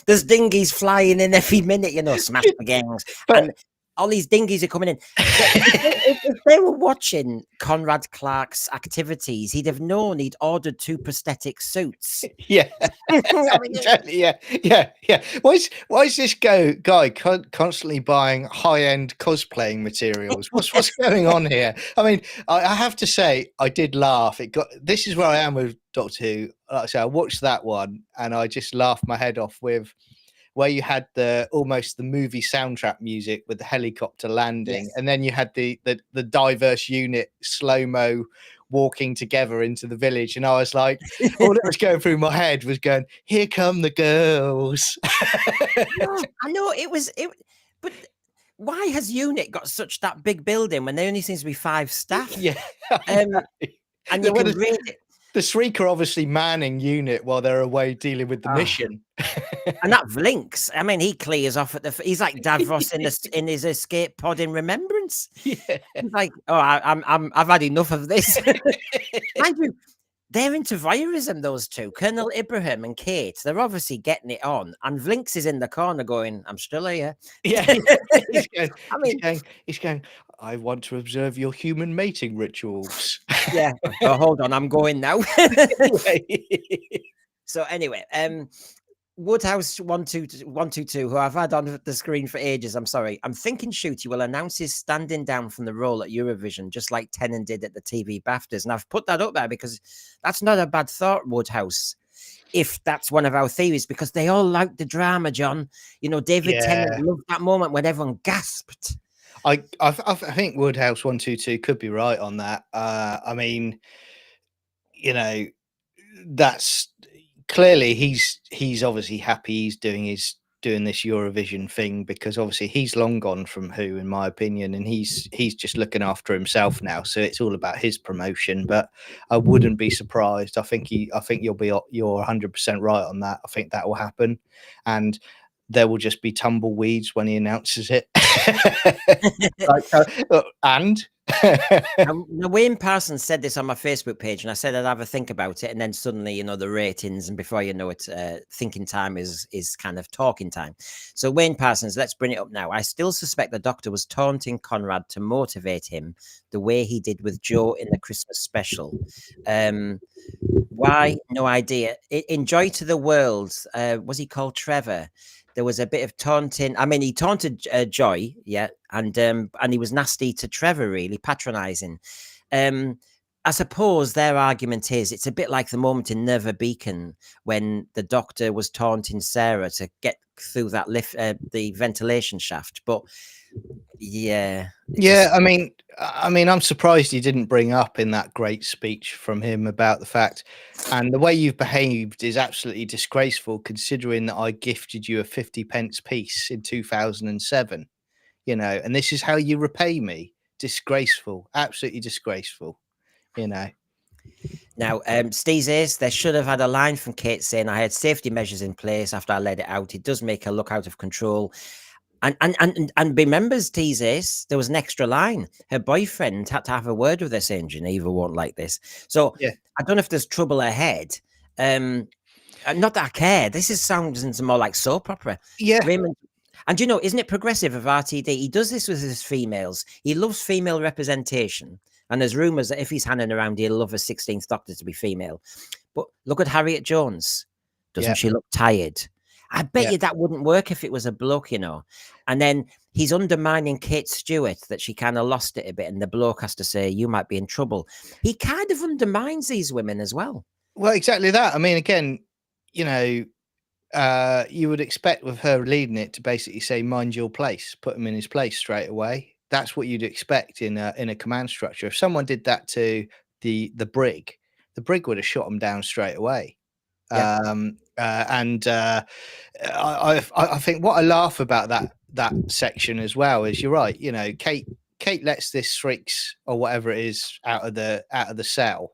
there's dinghies flying in every minute, you know, smash the gangs, and all these dinghies are coming in. If they were watching Conrad Clark's activities, he'd have known he'd ordered 2 prosthetic suits. Yeah. Exactly. Yeah. Why is this guy constantly buying high-end cosplaying materials? What's going on here? I mean, I have to say, I did laugh. This is where I am with Doctor Who. Like I say, I watched that one and I just laughed my head off with where you had almost the movie soundtrack music with the helicopter landing, and then you had the diverse unit slow-mo walking together into the village, and I was like, all that was going through my head was going, here come the girls. No, I know but why has UNIT got that big building when there only seems to be 5 staff? Yeah. And you can read it. The Shriek are obviously manning UNIT while they're away dealing with the mission. And that Vlinks, I mean, he clears off he's like Davros in his escape pod in Remembrance. Yeah. He's like, oh, I've had enough of this. Mind you, they're into voyeurism, those two, Colonel Ibrahim and Kate. They're obviously getting it on, and Vlinks is in the corner going, I'm still here. Yeah. He's going, I want to observe your human mating rituals. Yeah. Oh, hold on, I'm going now. So anyway, Woodhouse 122, who I've had on the screen for ages, I'm sorry. I'm thinking Shooty will announce his standing down from the role at Eurovision, just like Tennant did at the TV BAFTAs. And I've put that up there because that's not a bad thought, Woodhouse, if that's one of our theories, because they all like the drama, John. You know, David Tennant loved that moment when everyone gasped. I think Woodhouse 122 could be right on that. I mean, you know, that's clearly he's obviously happy he's doing this Eurovision thing, because obviously he's long gone from Who, in my opinion, and he's just looking after himself now, so it's all about his promotion. But I wouldn't be surprised. I think you're 100% right on that. I think that will happen, and there will just be tumbleweeds when he announces it. And Wayne Parsons said this on my Facebook page, and I said I'd have a think about it, and then suddenly, you know, the ratings, and before you know it, thinking time is kind of talking time. So Wayne Parsons, let's bring it up now. I still suspect the Doctor was taunting Conrad to motivate him the way he did with Joe in the Christmas special. Why? No idea. In Joy to the World, was he called Trevor? There was a bit of taunting. I mean, he taunted Joy, yeah, and he was nasty to Trevor, really patronizing. I suppose their argument is it's a bit like the moment in Never Beacon when the Doctor was taunting Sarah to get through that lift, the ventilation shaft. But yeah. I mean, I'm surprised he didn't bring up in that great speech from him about the fact, and the way you've behaved is absolutely disgraceful, considering that I gifted you a 50p piece in 2007, you know, and this is how you repay me. Disgraceful, absolutely disgraceful, you know. Now, Steve's Ace, they should have had a line from Kate saying, I had safety measures in place after I let it out. It does make her look out of control. And remembers Tease Ace, there was an extra line. Her boyfriend had to have a word with her saying, Geneva won't like this. So yeah. I don't know if there's trouble ahead. Not that I care. This sounds more like soap opera. Yeah. Raymond, And you know, isn't it progressive of RTD? He does this with his females. He loves female representation. And there's rumours that if he's hanging around, he'll love a 16th Doctor to be female. But look at Harriet Jones. Doesn't she look tired? I bet you that wouldn't work if it was a bloke, you know. And then he's undermining Kate Stewart, that she kind of lost it a bit. And the bloke has to say, you might be in trouble. He kind of undermines these women as well. Well, exactly that. I mean, again, you know, you would expect with her leading it to basically say, mind your place, put him in his place straight away. That's what you'd expect in a command structure. If someone did that to the brig would have shot him down straight away. Yeah. I think what I laugh about that section as well is, you're right. You know, Kate lets this Strix or whatever it is out of the cell,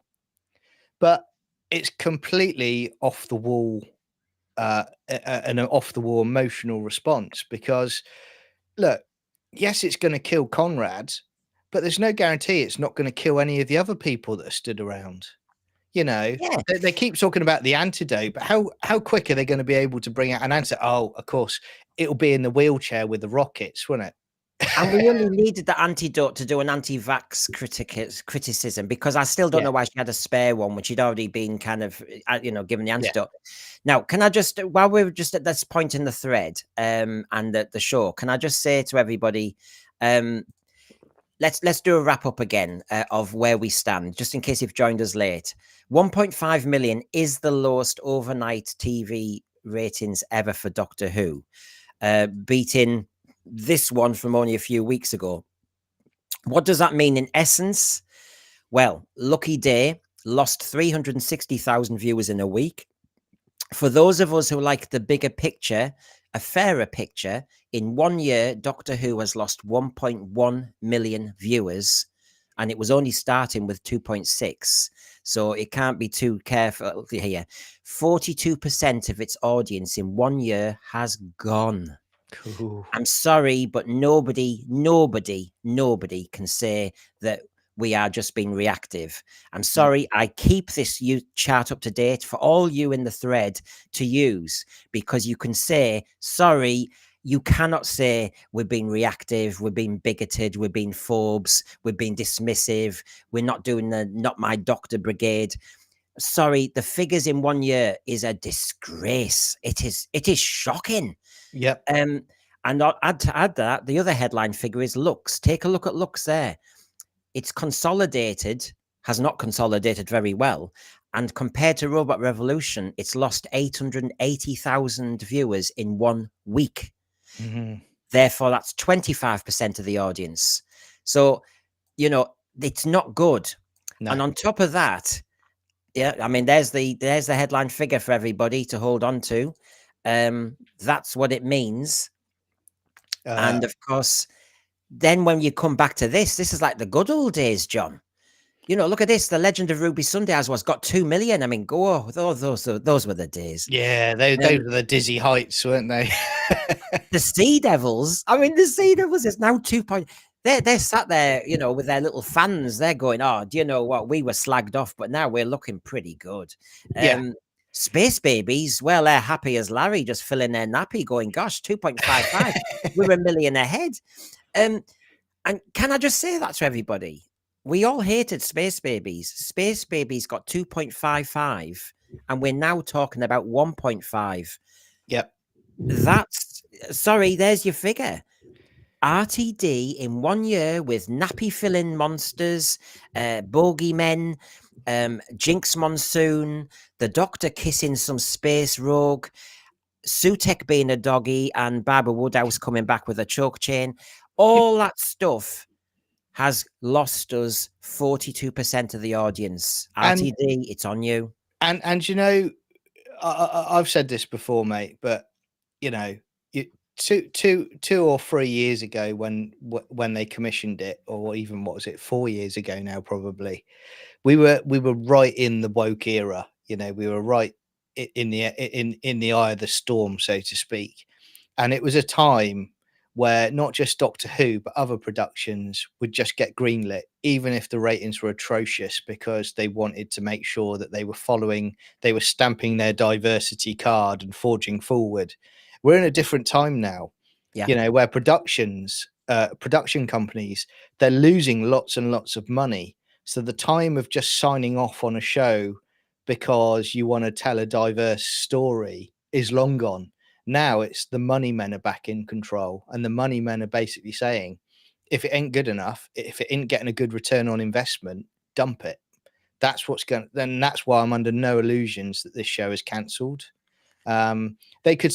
but it's completely off the wall. An off the wall emotional response, because look, yes, it's going to kill Conrad, but there's no guarantee it's not going to kill any of the other people that are stood around. You know, Yeah. they keep talking about the antidote, but how quick are they going to be able to bring out an answer? Oh, of course, it'll be in the wheelchair with the rockets, won't it? And we only needed the antidote to do an anti-vax criticism, because I still don't know why she had a spare one when she'd already been kind of, you know, given the antidote. Now, can I just, while we're just at this point in the thread and the show, can I just say to everybody, let's do a wrap up again of where we stand, just in case you've joined us late. 1.5 million is the lowest overnight TV ratings ever for Doctor Who, beating this one from only a few weeks ago. What does that mean in essence? Well, Lucky Day lost 360,000 viewers in a week. For those of us who like the bigger picture, a fairer picture, in 1 year, Doctor Who has lost 1.1 million viewers, and it was only starting with 2.6. So it can't be too careful here. 42% of its audience in 1 year has gone. Cool. I'm sorry, but nobody can say that we are just being reactive. I'm sorry. I keep this chart up to date for all you in the thread to use, because you can say, sorry, you cannot say we're being reactive, we're being bigoted, we're being phobes, we're being dismissive, we're not doing the not my doctor brigade. Sorry, the figures in 1 year is a disgrace. It is shocking. Yep. And I'll add that, the other headline figure is Lux. Take a look at Lux there. It's Consolidated, has not consolidated very well. And compared to Robot Revolution, it's lost 880,000 viewers in 1 week. Therefore, that's 25% of the audience. So, you know, it's not good. No. And on top of that, yeah, I mean, there's the headline figure for everybody to hold on to. That's what it means. And of course, then when you come back to this is like the good old days, John. You know, look at this. The Legend of Ruby Sunday has got 2 million. I mean, those were the days. Yeah, those were the dizzy heights, weren't they? The Sea Devils. I mean, the Sea Devils is now 2. They're sat there, you know, with their little fans. They're going, oh, do you know what? We were slagged off, but now we're looking pretty good. Space Babies, well, they're happy as Larry, just filling their nappy, going, gosh, 2.55. We're 1 million ahead. And can I just say that to everybody? We all hated Space Babies. Space Babies got 2.55, and we're now talking about 1.5. Yep. That's, sorry, there's your figure. RTD in 1 year with nappy filling monsters, bogeymen, Jinx Monsoon, the Doctor kissing some space rogue, Sutek being a doggy, and Barbara Woodhouse coming back with a choke chain. All that stuff has lost us 42% of the audience. RTD, it's on you. And you know, I've said this before, mate, but you know, two or 3 years ago when they commissioned it, or even what was it, 4 years ago now, probably, we were right in the woke era. You know, we were right in the eye of the storm, so to speak. And it was a time where not just Doctor Who, but other productions would just get greenlit, even if the ratings were atrocious, because they wanted to make sure that they were stamping their diversity card and forging forward. We're in a different time now. Yeah. you know, where production companies, they're losing lots and lots of money. So the time of just signing off on a show because you want to tell a diverse story is long gone. Now it's the money men are back in control, and the money men are basically saying, if it ain't good enough, if it ain't getting a good return on investment, dump it. That's what's going. Then that's why I'm under no illusions that this show is cancelled. They could,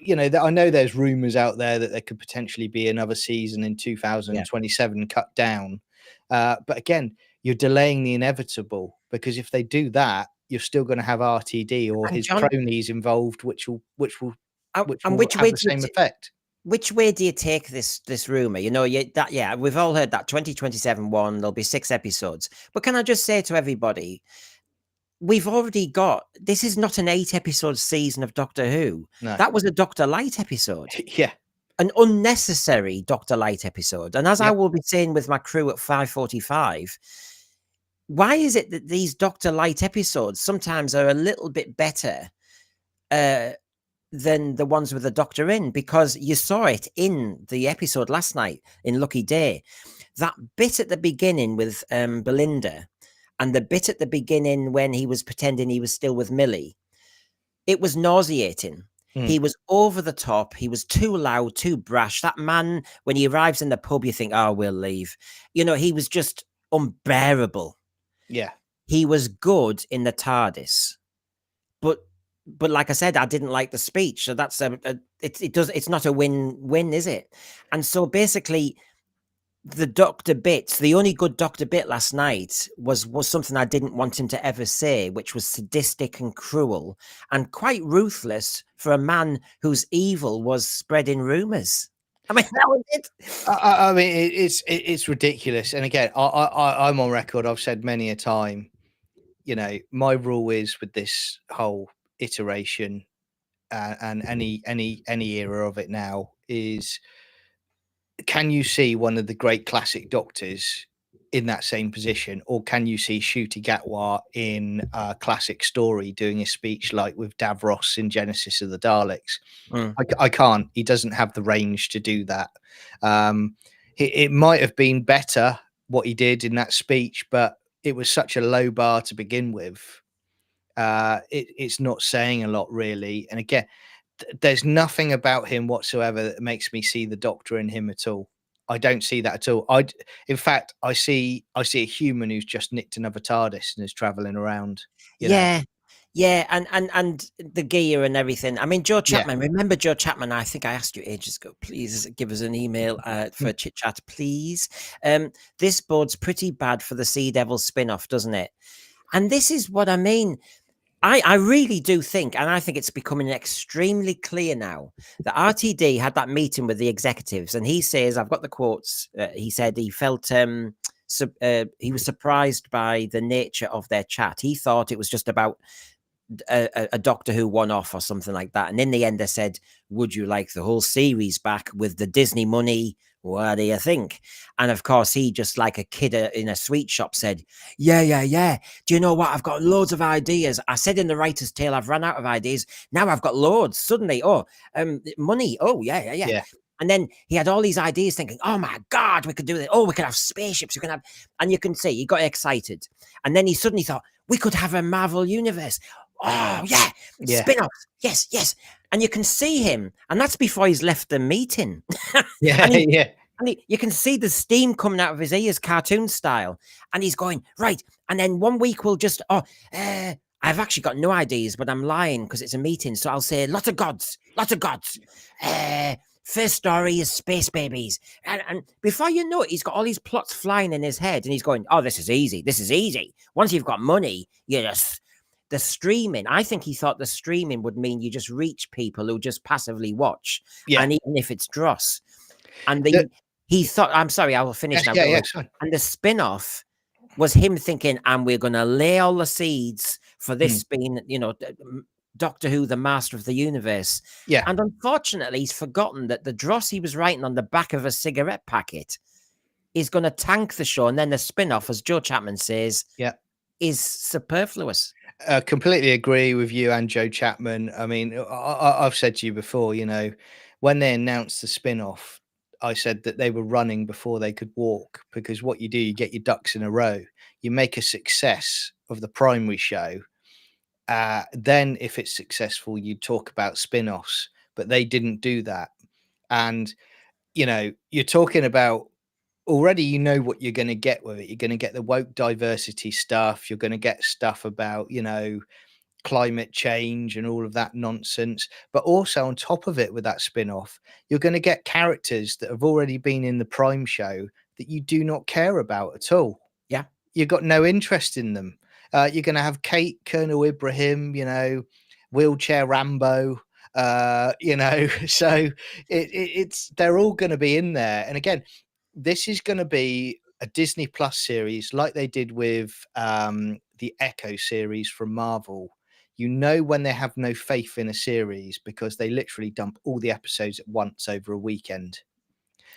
you know, I know there's rumors out there that there could potentially be another season in Yeah. 2027 cut down. But again, you're delaying the inevitable, because if they do that, you're still going to have RTD or And his John, cronies involved, which and will have the same effect. which way do you take this rumor? You know, we've all heard that 2027 one, there'll be 6 episodes. But can I just say to everybody, we've already got, this is not an 8-episode season of Doctor Who. No. That was a Doctor Light episode. Yeah. An unnecessary Doctor Light episode. And as I Yep. will be saying with my crew at 5:45, why is it that these Doctor Light episodes sometimes are a little bit better than the ones with the Doctor in? Because you saw it in the episode last night in Lucky Day. That bit at the beginning with Belinda, and the bit at the beginning when he was pretending he was still with Millie, it was nauseating. He was over the top. He was too loud, too brash. That man, when he arrives in the pub, you think, oh, we'll leave. You know, he was just unbearable. Yeah. He was good in the TARDIS. But like I said, I didn't like the speech. So that's it's not a win-win, is it? And so basically, the Doctor bits, the only good Doctor bit last night was something I didn't want him to ever say, which was sadistic and cruel and quite ruthless for a man whose evil was spreading rumors. I mean, that was it. I mean, it's ridiculous. And again, I'm on record. I've said many a time, you know, my rule is with this whole iteration and any era of it now is, can you see one of the great classic Doctors in that same position, or can you see Ncuti Gatwa in a classic story doing a speech like with Davros in Genesis of the Daleks? I can't. He doesn't have the range to do that. It might have been better what he did in that speech, but it was such a low bar to begin with. It's not saying a lot, really. And again, there's nothing about him whatsoever that makes me see the Doctor in him at all. I don't see that at all. In fact, I see a human who's just nicked another TARDIS and is traveling around. You know? Yeah, and the gear and everything. I mean, Joe Chapman. Remember Joe Chapman? I think I asked you ages ago. Please give us an email for a chit chat, please. This bodes pretty bad for the Sea Devil spin-off, doesn't it? And this is what I mean. I really do think, and I think it's becoming extremely clear now, that RTD had that meeting with the executives, and he says, I've got the quotes, he said he felt he was surprised by the nature of their chat. He thought it was just about a Doctor Who one-off or something like that. And in the end, they said, would you like the whole series back with the Disney money? What do you think? And of course, he, just like a kid in a sweet shop, said, yeah. Do you know what? I've got loads of ideas. I said in the writer's tale, I've run out of ideas. Now I've got loads. Suddenly, money. Oh, yeah. And then he had all these ideas thinking, oh my God, we could do this. Oh, we could have spaceships. We can have, and you can see he got excited. And then he suddenly thought, we could have a Marvel universe. Oh, yeah. Spin-offs. Yes. And you can see him. And that's before he's left the meeting. And you can see the steam coming out of his ears, cartoon style. And he's going, right. And then one week we'll just, I've actually got no ideas, but I'm lying because it's a meeting. So I'll say, lots of gods. First story is space babies. And before you know it, he's got all these plots flying in his head. And he's going, oh, this is easy. Once you've got money, you just... The streaming, I think he thought the streaming would mean you just reach people who just passively watch. Yeah. And even if it's dross. And he thought, I'm sorry, I will finish now. And the spin-off was him thinking, and we're going to lay all the seeds for this being, you know, Doctor Who, the master of the universe. Yeah. And unfortunately, he's forgotten that the dross he was writing on the back of a cigarette packet is going to tank the show. And then the spin-off, as Joe Chapman says, is superfluous. Completely agree with you and Joe Chapman. I mean, I've said to you before, you know, when they announced the spin-off, I said that they were running before they could walk, because what you do, you get your ducks in a row. You make a success of the primary show. Then if it's successful, you talk about spin-offs, but they didn't do that. And, you're talking about, already you know what you're going to get with it. You're going to get the woke diversity stuff. You're going to get stuff about, climate change and all of that nonsense. But also on top of it, with that spin-off, you're going to get characters that have already been in the prime show that you do not care about at all. Yeah. You've got no interest in them. You're going to have Kate, Colonel Ibrahim, wheelchair Rambo, so it's they're all going to be in there. And again, this is going to be a Disney Plus series like they did with the Echo series from Marvel. When they have no faith in a series, because they literally dump all the episodes at once over a weekend.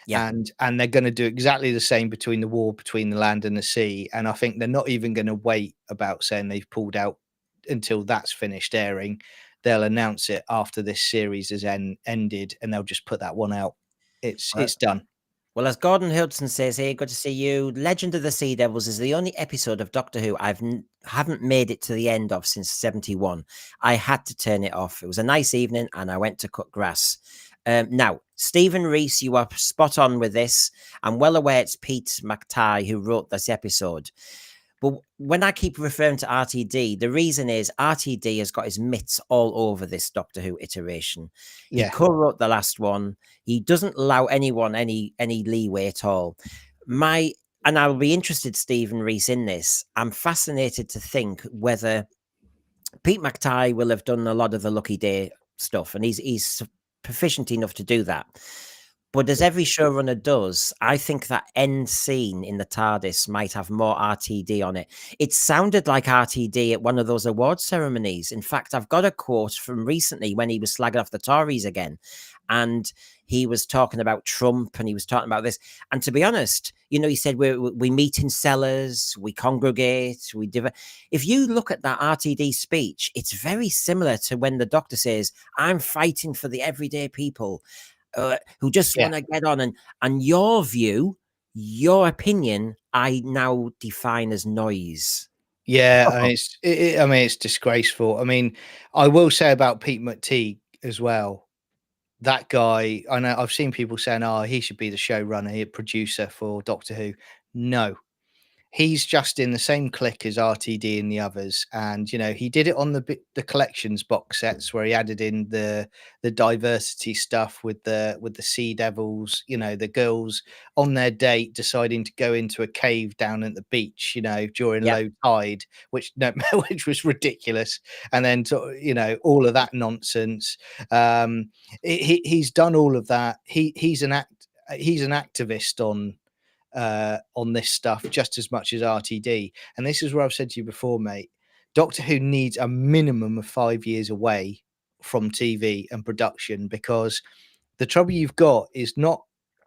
Yeah. And they're going to do exactly the same between the war between the land and the sea. And I think they're not even going to wait about saying they've pulled out until that's finished airing. They'll announce it after this series has ended, and they'll just put that one out. It's done. Well, as Gordon Hudson says here, good to see you. Legend of the Sea Devils is the only episode of Doctor Who haven't made it to the end of since 71. I had to turn it off. It was a nice evening, and I went to cut grass. Now, Stephen Rees, you are spot on with this. I'm well aware it's Pete McTighe who wrote this episode. But when I keep referring to RTD, the reason is RTD has got his mitts all over this Doctor Who iteration. He co-wrote the last one. He doesn't allow anyone any leeway at all. And I'll be interested, Stephen Rees, in this. I'm fascinated to think whether Pete McTighe will have done a lot of the Lucky Day stuff, and he's proficient enough to do that. But as every showrunner does, I think that end scene in the TARDIS might have more RTD on it. It sounded like RTD at one of those award ceremonies. In fact, I've got a quote from recently when he was slagging off the Tories again. And he was talking about Trump, and he was talking about this. And to be honest, he said we meet in cellars, we congregate, If you look at that RTD speech, it's very similar to when the Doctor says, I'm fighting for the everyday people. Who just want to get on, and your view, your opinion, I now define as noise. Yeah, it's disgraceful. I mean, I will say about Pete McTighe as well. That guy, I know I've seen people saying, "Oh, he should be the showrunner, producer for Doctor Who." No, he's just in the same clique as RTD and the others, and he did it on the collections box sets where he added in the diversity stuff with the sea devils, the girls on their date deciding to go into a cave down at the beach, during low tide, which was ridiculous, and then all of that nonsense. He's done all of that. He's an activist on this stuff just as much as RTD. And this is where I've said to you before, mate, Doctor Who needs a minimum of 5 years away from TV and production, because the trouble you've got is not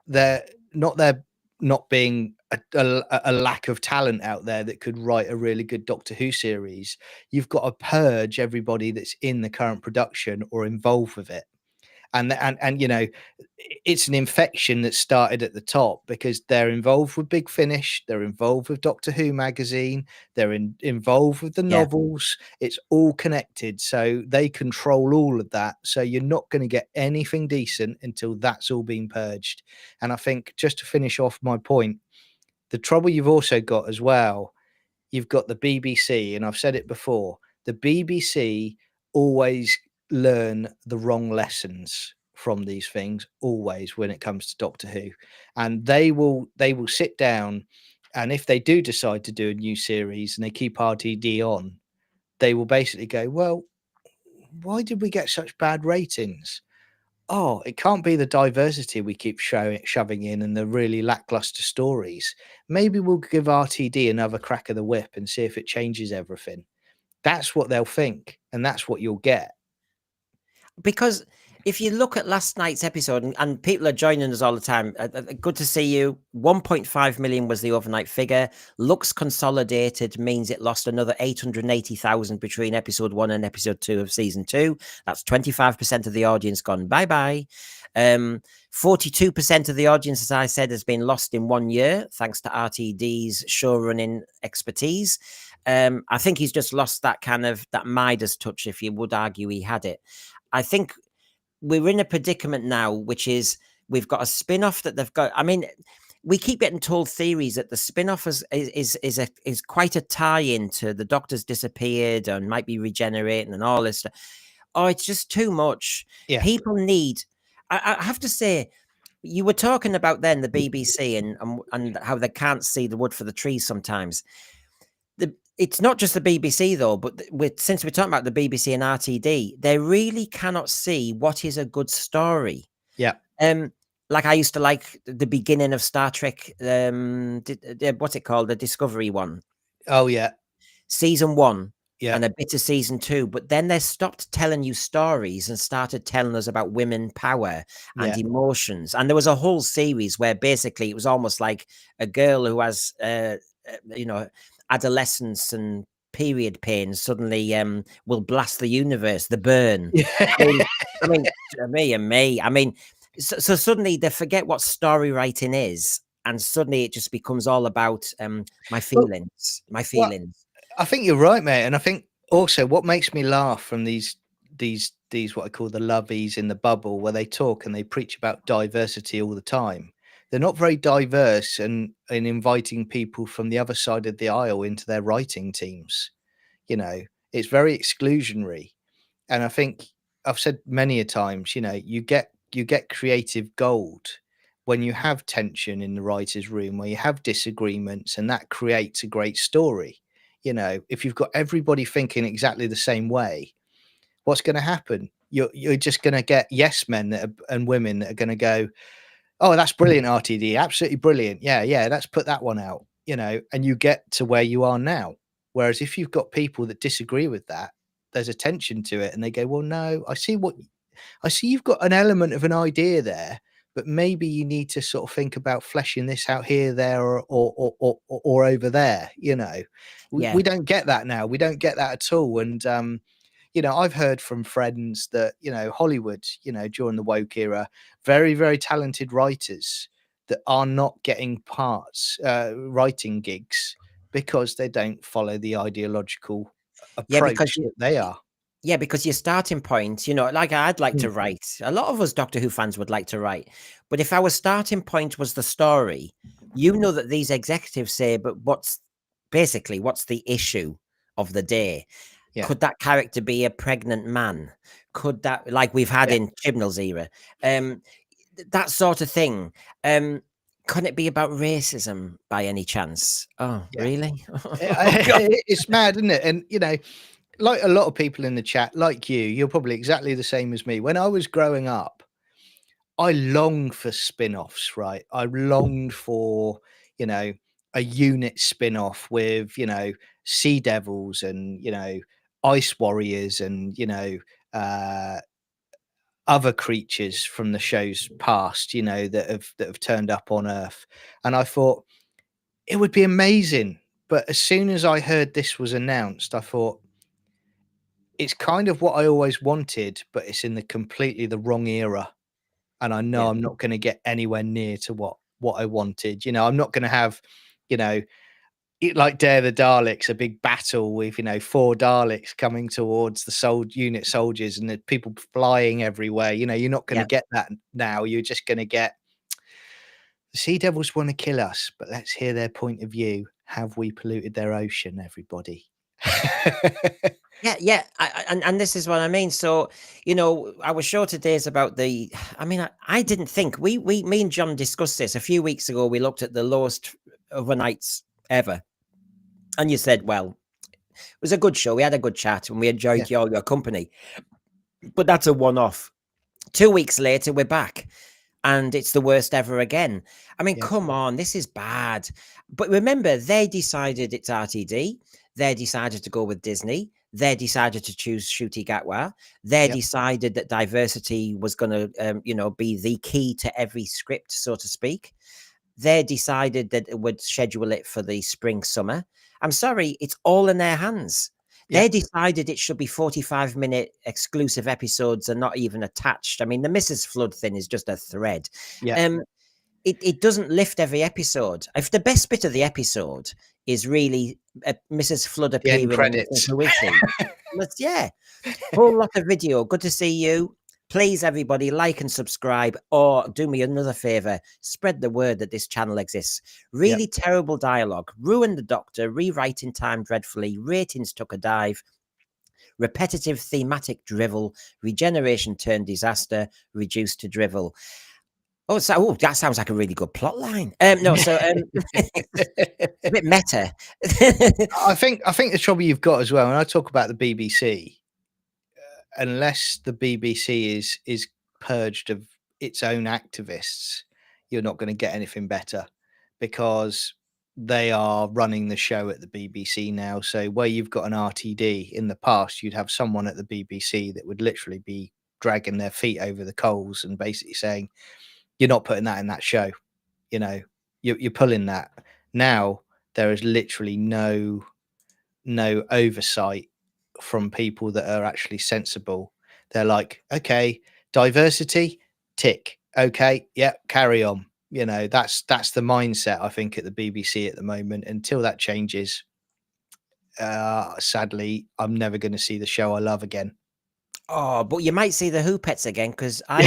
there not being a lack of talent out there that could write a really good Doctor Who series. You've got to purge everybody that's in the current production or involved with it. And it's an infection that started at the top, because they're involved with Big Finish, they're involved with Doctor Who magazine, they're involved with the novels. It's all connected, so they control all of that. So you're not going to get anything decent until that's all been purged. And I think, just to finish off my point, the trouble you've also got as well, you've got the BBC, and I've said it before, the BBC always learn the wrong lessons from these things, always, when it comes to Doctor Who. And they will sit down, and if they do decide to do a new series and they keep RTD on, they will basically go, well, why did we get such bad ratings? Oh, it can't be the diversity we keep shoving in and the really lackluster stories. Maybe we'll give RTD another crack of the whip and see if it changes everything. That's what they'll think, and that's what you'll get. Because if you look at last night's episode, and people are joining us all the time, good to see you. 1.5 million was the overnight figure. Looks Consolidated means it lost another 880,000 between episode 1 and episode 2 of season 2. That's 25% of the audience gone bye-bye. 42% of the audience, as I said, has been lost in 1 year, thanks to RTD's show running expertise. I think he's just lost that kind of that Midas touch, if you would argue he had it. I think we're in a predicament now, which is we've got a spin-off that they've got. I mean, we keep getting told theories that the spin-off is quite a tie-in to the Doctor's disappeared and might be regenerating and all this stuff. Oh, it's just too much. Yeah. People need. I have to say, you were talking about then the BBC and how they can't see the wood for the trees sometimes. It's not just the BBC though, but since we're talking about the BBC and RTD, they really cannot see what is a good story. Yeah. Like I used to like the beginning of Star Trek. What's it called? The Discovery one. Oh yeah. Season 1. Yeah. And a bit of season 2, but then they stopped telling you stories and started telling us about women power and emotions. And there was a whole series where basically it was almost like a girl who has, adolescence and period pain suddenly will blast the universe, the burn. Yeah. I mean, so suddenly they forget what story writing is, and suddenly it just becomes all about my feelings. Well, I think you're right, mate. And I think also what makes me laugh from these what I call the lovies in the bubble, where they talk and they preach about diversity all the time. They're not very diverse in inviting people from the other side of the aisle into their writing teams. You know, it's very exclusionary. And I think I've said many a times, you know, you get creative gold when you have tension in the writer's room, where you have disagreements, and that creates a great story. You know, if you've got everybody thinking exactly the same way, what's going to happen? You're just going to get yes men and women that are going to go, oh, that's brilliant, RTD, absolutely brilliant. Yeah, let's put that one out, you know, and you get to where you are now. Whereas if you've got people that disagree with that, there's a tension to it, and they go, well, no, I see you've got an element of an idea there, but maybe you need to sort of think about fleshing this out here, there, or over there. You know, we don't get that now. We don't get that at all. And you know, I've heard from friends that, you know, Hollywood, you know, during the woke era, very, very talented writers that are not getting parts, writing gigs, because they don't follow the ideological approach that they are. Yeah, because your starting point, you know, like I'd like to write. A lot of us Doctor Who fans would like to write. But if our starting point was the story, you know that these executives say, but what's the issue of the day? Yeah. Could that character be a pregnant man? Could that, like we've had in Chibnall's era, that sort of thing? Couldn't it be about racism by any chance? Oh, really? It's mad, isn't it? And, you know, like a lot of people in the chat, like you're probably exactly the same as me. When I was growing up, I longed for spin-offs, right? I longed for, you know, a unit spin-off with, you know, sea devils and, you know, ice warriors and, you know, other creatures from the show's past, you know, that have turned up on Earth. And I thought it would be amazing. But as soon as I heard this was announced, I thought, it's kind of what I always wanted, but it's in completely the wrong era. And I know I'm not going to get anywhere near to what I wanted. You know, I'm not going to have, you know, like Dare the Daleks, a big battle with, you know, 4 Daleks coming towards the unit soldiers and the people flying everywhere. You know, you're not going to get that now. You're just going to get, the Sea Devils want to kill us, but let's hear their point of view. Have we polluted their ocean, everybody? Yeah, and this is what I mean. So, you know, our show today is about the. I mean, I didn't think me and John discussed this a few weeks ago. We looked at the lowest overnights ever, and you said, well, it was a good show. We had a good chat, and we enjoyed your company. But that's a one-off. 2 weeks later, we're back, and it's the worst ever again. I mean, come on, this is bad. But remember, they decided it's RTD. They decided to go with Disney. They decided to choose Shruti Gatwa. They decided that diversity was going to, you know, be the key to every script, so to speak. They decided that it would schedule it for the spring, summer. I'm sorry, it's all in their hands. They decided it should be 45-minute exclusive episodes and not even attached. I mean, the Mrs. Flood thing is just a thread. It doesn't lift every episode. If the best bit of the episode is really Mrs. Flood The end appearing and you think, credits. who is she? Yeah, whole lot of video. Good to see you. Please, everybody, like and subscribe, or do me another favor, spread the word that this channel exists. Really terrible dialogue, ruined the Doctor, rewriting time dreadfully, ratings took a dive, repetitive thematic drivel, regeneration turned disaster, reduced to drivel. Oh, so that sounds like a really good plot line. No, so it's a bit meta. I think the trouble you've got as well, when I talk about the BBC, unless the BBC is purged of its own activists, you're not going to get anything better, because they are running the show at the BBC now. So where you've got an RTD in the past, you'd have someone at the BBC that would literally be dragging their feet over the coals and basically saying, "You're not putting that in that show. You know, you're pulling that." Now there is literally no oversight from people that are actually sensible. They're like, okay, diversity, tick. Okay, yeah, carry on. You know, that's the mindset, I think, at the BBC at the moment. Until that changes, sadly, I'm never going to see the show I love again. Oh, but you might see the Hoopettes again, because I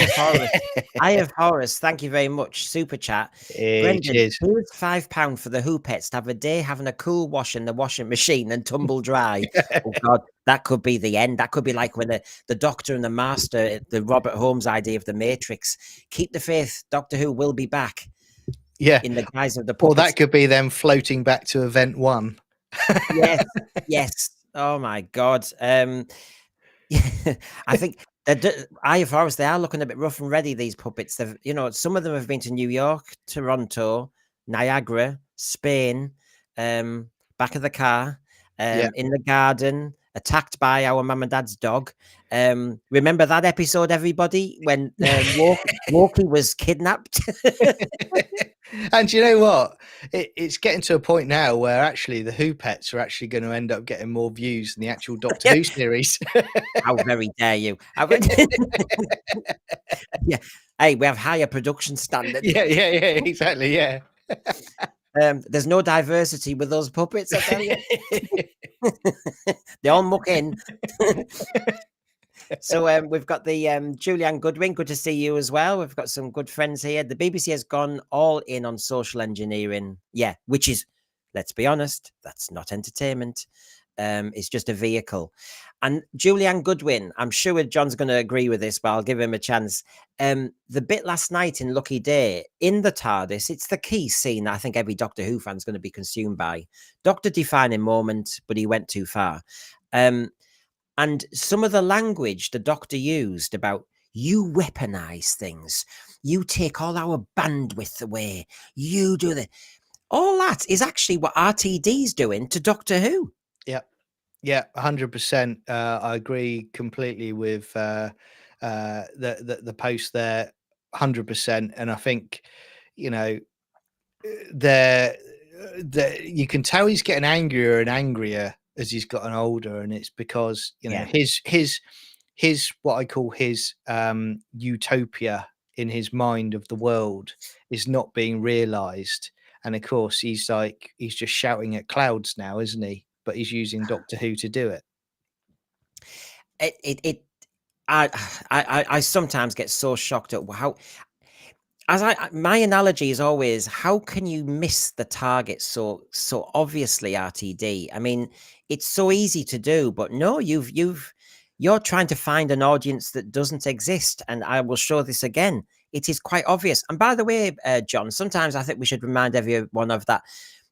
have Horus. Thank you very much. Super chat. Brendan, Cheers. here's £5 for the Hoopettes to have a day having a cool wash in the washing machine and tumble dry. Oh God, that could be the end. That could be like when the Doctor and the Master, the Robert Holmes idea of the Matrix. Keep the faith. Doctor Who will be back. Yeah, in the guise of the puppets. Or that puppets. could be them floating back to event 1. Yes, yes. Oh my God. Yeah, I think IFRS, they are looking a bit rough and ready, these puppets. They've, some of them have been to New York, Toronto, Niagara, Spain, back of the car, in the garden, attacked by our mum and dad's dog. Remember that episode, everybody, when Walkie was kidnapped? And you know what? It's getting to a point now where actually the Hoopettes are actually going to end up getting more views than the actual Doctor Who series. How very dare you? Yeah. Hey, we have higher production standards. Yeah, exactly. Yeah. There's no diversity with those puppets, I tell you. They all muck in. So we've got the Julianne Goodwin. Good to see you as well. We've got some good friends here. The BBC has gone all in on social engineering. Yeah, which is, let's be honest, that's not entertainment. It's just a vehicle. And Julianne Goodwin, I'm sure John's going to agree with this, but I'll give him a chance. The bit last night in Lucky Day, in the TARDIS, it's the key scene that I think every Doctor Who fan is going to be consumed by. Doctor defining moment, but he went too far. And some of the language the Doctor used about, you weaponize things, you take all our bandwidth away, you do that. All that is actually what RTD's doing to Doctor Who. Yeah, 100%. I agree completely with the post there, 100%. And I think, you can tell he's getting angrier and angrier as he's gotten older, and it's because his what I call his utopia in his mind of the world is not being realized. And of course, he's just shouting at clouds now, isn't he? But he's using Doctor Who to do it. I sometimes get so shocked at how, my analogy is always, how can you miss the target so obviously, RTD? I mean, it's so easy to do, but no, you're trying to find an audience that doesn't exist. And I will show this again. It is quite obvious. And by the way, John, sometimes I think we should remind everyone of that.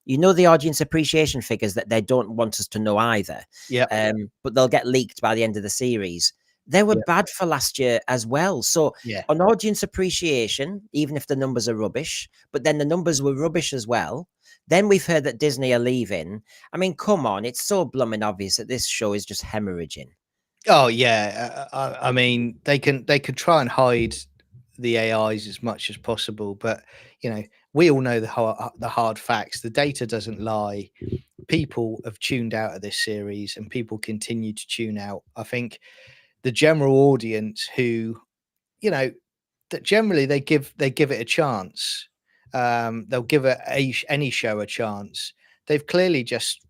The audience appreciation figures that they don't want us to know either. Yeah. But they'll get leaked by the end of the series. They were bad for last year as well. So on audience appreciation, even if the numbers are rubbish, but then the numbers were rubbish as well. Then we've heard that Disney are leaving. I mean, come on, it's so blooming obvious that this show is just hemorrhaging. Oh yeah, I mean, they could try and hide the AIs as much as possible, but we all know the hard facts. The data doesn't lie. people have tuned out of this series and people continue to tune out. I think the general audience who, you know, that generally they give it a chance. They'll give any show a chance. They've clearly just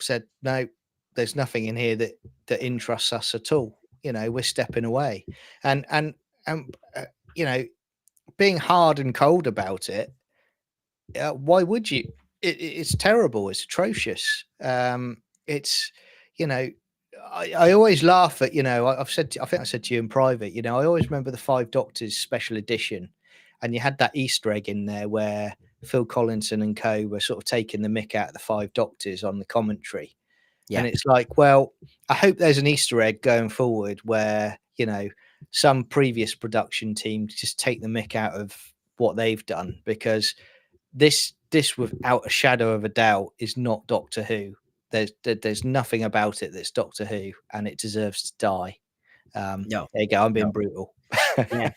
said, no, there's nothing in here that interests us at all. You know, we're stepping away, and you know, being hard and cold about it. Why would you? It's terrible. It's atrocious. It's, you know, I always laugh at, you know, I've said, I think I said to you in private, you know, I always remember the Five Doctors special edition, and you had that Easter egg in there where Phil Collinson and co were sort of taking the mick out of the Five Doctors on the commentary. And it's like, well, I hope there's an Easter egg going forward where, you know, some previous production team just take the mick out of what they've done, because this without a shadow of a doubt is not Doctor Who. There's nothing about it that's Doctor Who, and it deserves to die. No, there you go. I'm being no. brutal. Yeah.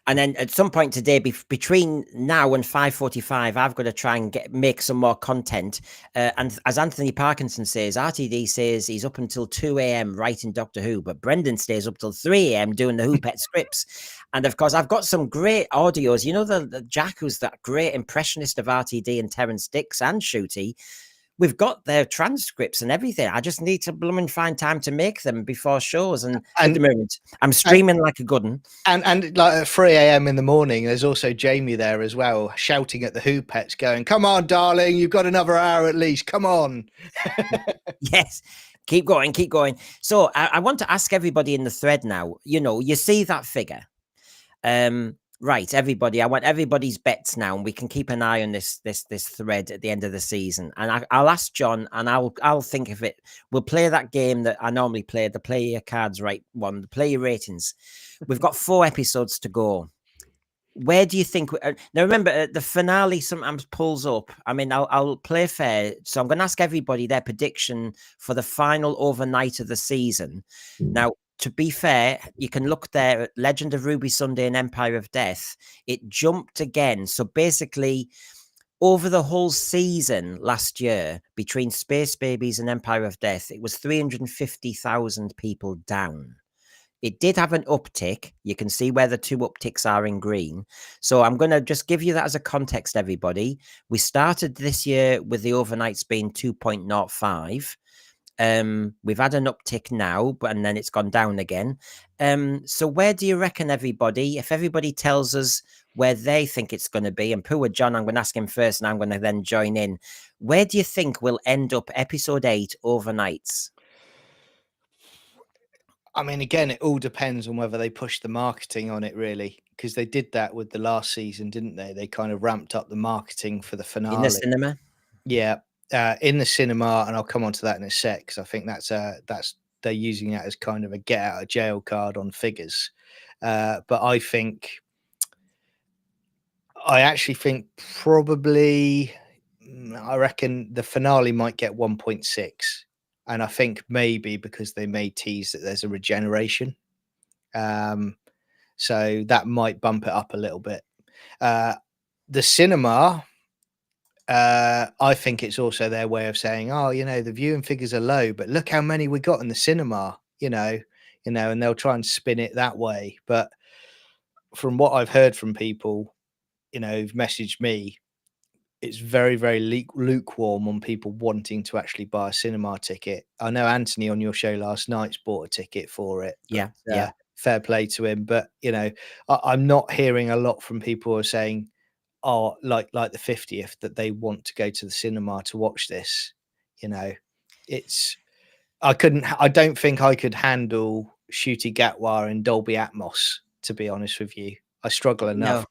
And then at some point today, between now and 5:45, I've got to try and make some more content. And as Anthony Parkinson says, RTD says he's up until 2 a.m. writing Doctor Who, but Brendan stays up till 3 a.m. doing the Who Pet scripts. And of course, I've got some great audios. You know, the Jack, who's that great impressionist of RTD, and Terence Dix and Shooty. We've got their transcripts and everything. I just need to blooming find time to make them before shows. And at the moment, I'm streaming like a good one. And like at 3 a.m. in the morning, there's also Jamie there as well, shouting at the Who Pets, going, "Come on, darling, you've got another hour at least. Come on." Yes. Keep going, keep going. So I want to ask everybody in the thread now, you know, you see that figure. Right, everybody. I want everybody's bets now, and we can keep an eye on this thread at the end of the season. And I'll ask John, and I'll think of it. We'll play that game that I normally play, the play your cards right one, the play your ratings. We've got 4 episodes to go. Where do you think? Now, remember, the finale sometimes pulls up. I mean, I'll play fair. So I'm going to ask everybody their prediction for the final overnight of the season. Now, to be fair, you can look there at Legend of Ruby Sunday and Empire of Death. It jumped again. So basically, over the whole season last year, between Space Babies and Empire of Death, it was 350,000 people down. It did have an uptick. You can see where the 2 upticks are in green. So I'm going to just give you that as a context, everybody. We started this year with the overnights being 2.05. We've had an uptick now, and then it's gone down again. So where do you reckon, everybody? If everybody tells us where they think it's going to be, and poor John, I'm going to ask him first, and I'm going to then join in. Where do you think we'll end up episode 8 overnights? I mean, again, it all depends on whether they push the marketing on it, really, because they did that with the last season, didn't they? They kind of ramped up the marketing for the finale. In the cinema? Yeah, in the cinema, and I'll come on to that in a sec, because I think that's they're using that as kind of a get out of jail card on figures. But I actually think probably, I reckon the finale might get 1.6. And I think maybe because they may tease that there's a regeneration. So that might bump it up a little bit. The cinema, I think it's also their way of saying, oh, you know, the viewing figures are low, but look how many we got in the cinema, you know, and they'll try and spin it that way. But from what I've heard from people, you know, who've messaged me, it's very, very lukewarm on people wanting to actually buy a cinema ticket. I know Anthony on your show last night's bought a ticket for it. Yeah, yeah. Fair play to him. But, you know, I'm not hearing a lot from people who are saying, oh, like the 50th, that they want to go to the cinema to watch this. You know, I don't think I could handle Shooty Gatwa in Dolby Atmos, to be honest with you. I struggle enough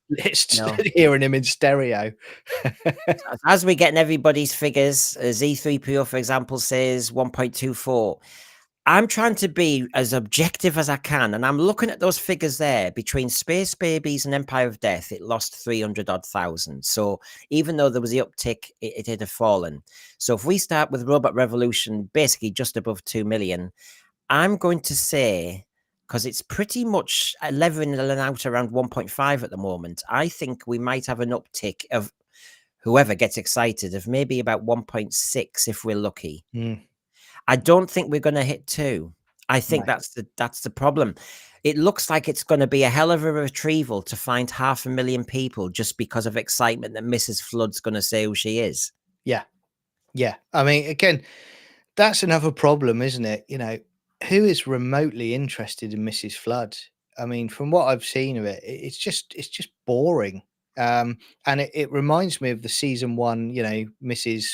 hearing him in stereo. As we're getting everybody's figures, Z3PO, for example, says 1.24. I'm trying to be as objective as I can, and I'm looking at those figures there. Between Space Babies and Empire of Death, it lost 300,000. So even though there was the uptick, it had fallen. So if we start with Robot Revolution, basically just above 2 million, I'm going to say, because it's pretty much leveling out around 1.5 at the moment, I think we might have an uptick of whoever gets excited, of maybe about 1.6 if we're lucky. Mm, I don't think we're going to hit 2. I no. think that's the problem. It looks like it's going to be a hell of a retrieval to find 500,000 people just because of excitement that Mrs. Flood's going to say who she is. Yeah. Yeah. I mean, again, that's another problem, isn't it? Who is remotely interested in Mrs. Flood? I mean, from what I've seen of it, it's just boring. And it reminds me of the season one, Mrs.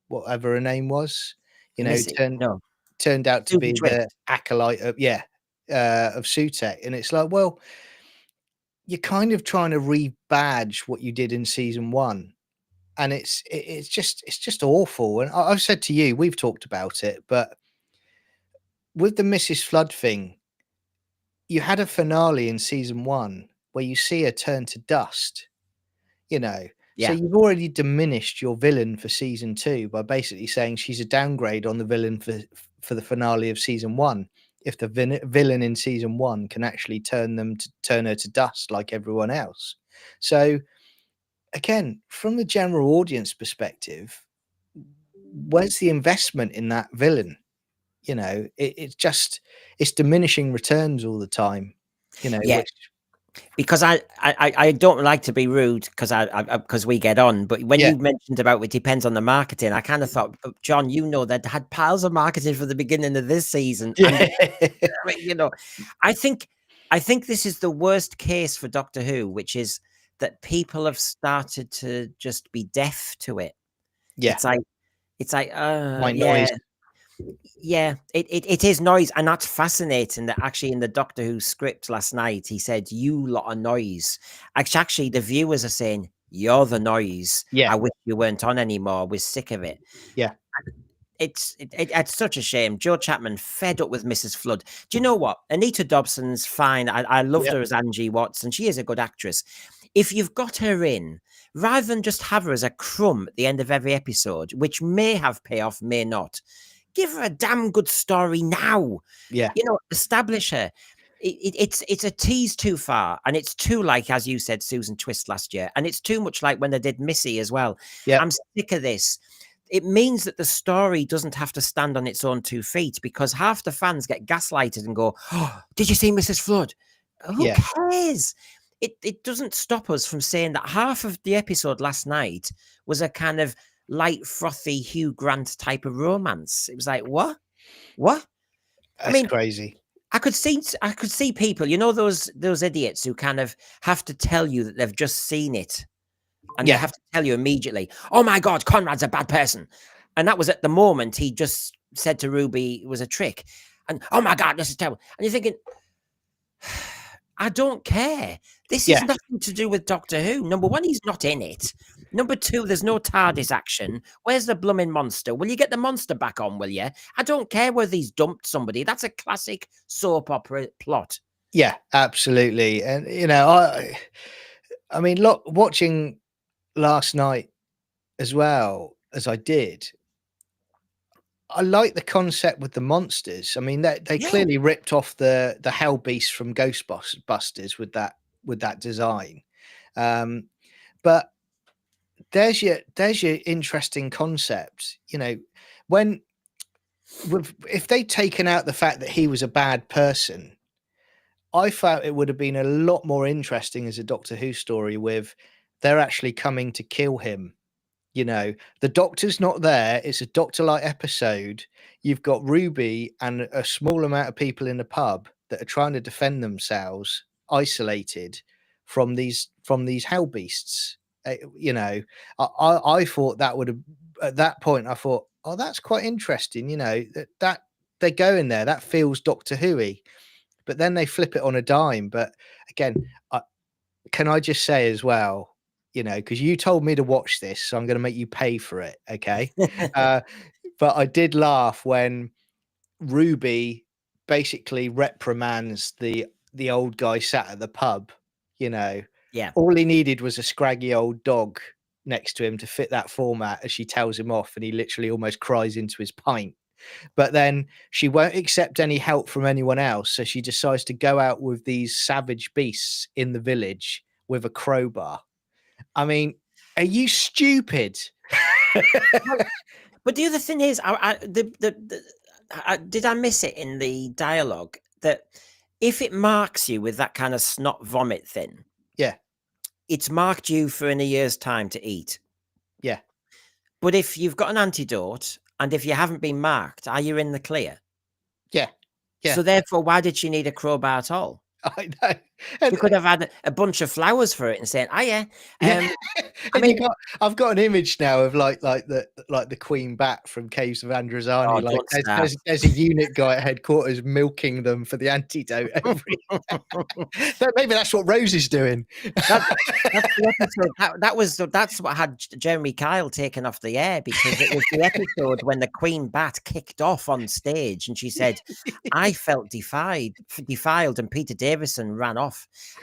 whatever her name was, Miss no, turned out to Susan be the Twist. acolyte of of Sutek. And it's like, well, you're kind of trying to rebadge what you did in season one. And it's just awful. And I've said to you, we've talked about it, but with the Mrs. Flood thing, you had a finale in season one where you see her turn to dust, you know. So Yeah. you've already diminished your villain for season two by basically saying she's a downgrade on the villain for the finale of season one. If the villain in season one can actually turn her to dust like everyone else. So again, from the general audience perspective, where's the investment in that villain? It's diminishing returns all the time, Yeah. which Because I don't like to be rude because because we get on, but when yeah. you mentioned about it depends on the marketing, I kind of thought, "But John, they'd had piles of marketing for the beginning of this season, and Yeah. I mean, I think I think this is the worst case for Doctor Who, which is that people have started to just be deaf to it. Yeah. It's like White yeah, noise. yeah, it is noise, and that's fascinating that actually in the Doctor Who script last night, he said, "You lot of noise." Actually, the viewers are saying, "You're the noise. Yeah. I wish you weren't on anymore. We're sick of it." Yeah. It's such a shame. Joe Chapman fed up with Mrs. Flood. Do you know what? Anita Dobson's fine. I loved Yeah. her as Angie Watts, and she is a good actress. If you've got her in, rather than just have her as a crumb at the end of every episode, which may have payoff, may not, give her a damn good story now. Yeah. Establish her. It's a tease too far, and it's too like, as you said, Susan Twist last year, and it's too much like when they did Missy as well. Yeah. I'm sick of this. It means that the story doesn't have to stand on its own 2 feet because half the fans get gaslighted and go, "Oh, did you see Mrs. Flood?" Who Yeah. cares? It doesn't stop us from saying that half of the episode last night was a kind of light, frothy Hugh Grant type of romance. It was like, what? What? I That's mean, crazy. I could see people, those idiots who kind of have to tell you that they've just seen it, and they Yeah. have to tell you immediately, "Oh my God, Conrad's a bad person," and that was at the moment he just said to Ruby it was a trick, and "Oh my God, this is terrible," and you're thinking, I don't care. This is Yeah. nothing to do with Doctor Who. Number one, he's not in it. Number two, there's no TARDIS action. Where's the blooming monster? Will you get the monster back on, will you? I don't care whether he's dumped somebody. That's a classic soap opera plot. Yeah, absolutely. And I mean, look, watching last night as well as I did, I like the concept with the monsters. I mean, they Yeah. clearly ripped off the Hell Beast from Ghostbusters with that design. Um, but there's your interesting concept. When if they'd taken out the fact that he was a bad person, I felt it would have been a lot more interesting as a Doctor Who story with they're actually coming to kill him. The Doctor's not there. It's a Doctor-like episode. You've got Ruby and a small amount of people in the pub that are trying to defend themselves, isolated from these hell beasts. I thought that would have at that point. I thought, oh, that's quite interesting. That they go in there. That feels Doctor Who-y, but then they flip it on a dime. But again, can I just say as well, because you told me to watch this, so I'm going to make you pay for it. Okay. uh, but I did laugh when Ruby basically reprimands the old guy sat at the pub. You know, Yeah. all he needed was a scraggy old dog next to him to fit that format as she tells him off, and he literally almost cries into his pint. But then she won't accept any help from anyone else, so she decides to go out with these savage beasts in the village with a crowbar. I mean, Are you stupid? Well, but the other thing is, did I miss it in the dialogue that if it marks you with that kind of snot vomit thing, Yeah. it's marked you for in a year's time to eat. Yeah. But if you've got an antidote and if you haven't been marked, are you in the clear? Yeah. Yeah. So therefore, why did she need a crowbar at all? I know. She could have had a bunch of flowers for it and saying, "Oh yeah." Yeah. I And you mean, got I've got an image now of like the Queen Bat from Caves of oh, Androzani. Like don't start. there's a unit guy at headquarters milking them for the antidote every maybe that's what Rose is doing. That, that's the episode. That's what had Jeremy Kyle taken off the air because it was the episode when the Queen Bat kicked off on stage and she said, "I felt defiled," and Peter Davison ran off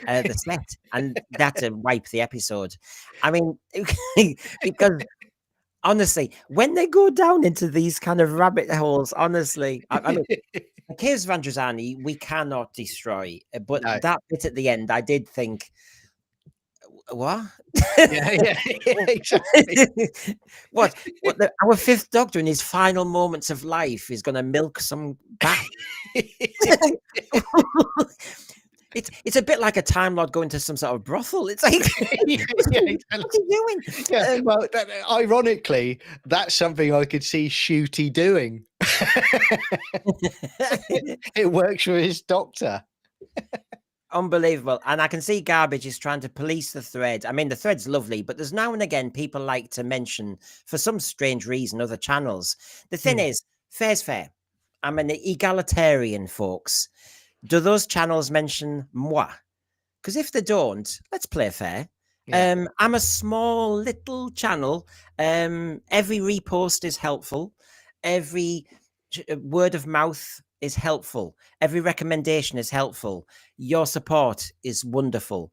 the set, and that to wipe the episode. I mean, because honestly, when they go down into these kind of rabbit holes, honestly, I mean. The Caves of Androzani, we cannot destroy, but No. that bit at the end, I did think, what? Yeah, exactly. What? Our fifth Doctor in his final moments of life is going to milk some bat? It's a bit like a Time Lord going to some sort of brothel. It's like, what's he doing? Yeah, well, ironically, that's something I could see Shooty doing. It works for his Doctor. Unbelievable. And I can see Garbage is trying to police the thread. I mean, the thread's lovely, but there's now and again people like to mention, for some strange reason, other channels. The thing is, fair's fair. I'm an egalitarian, folks. Do those channels mention moi? Because if they don't, let's play fair. Yeah. I'm a small little channel. Every repost is helpful. Every word of mouth is helpful. Every recommendation is helpful. Your support is wonderful.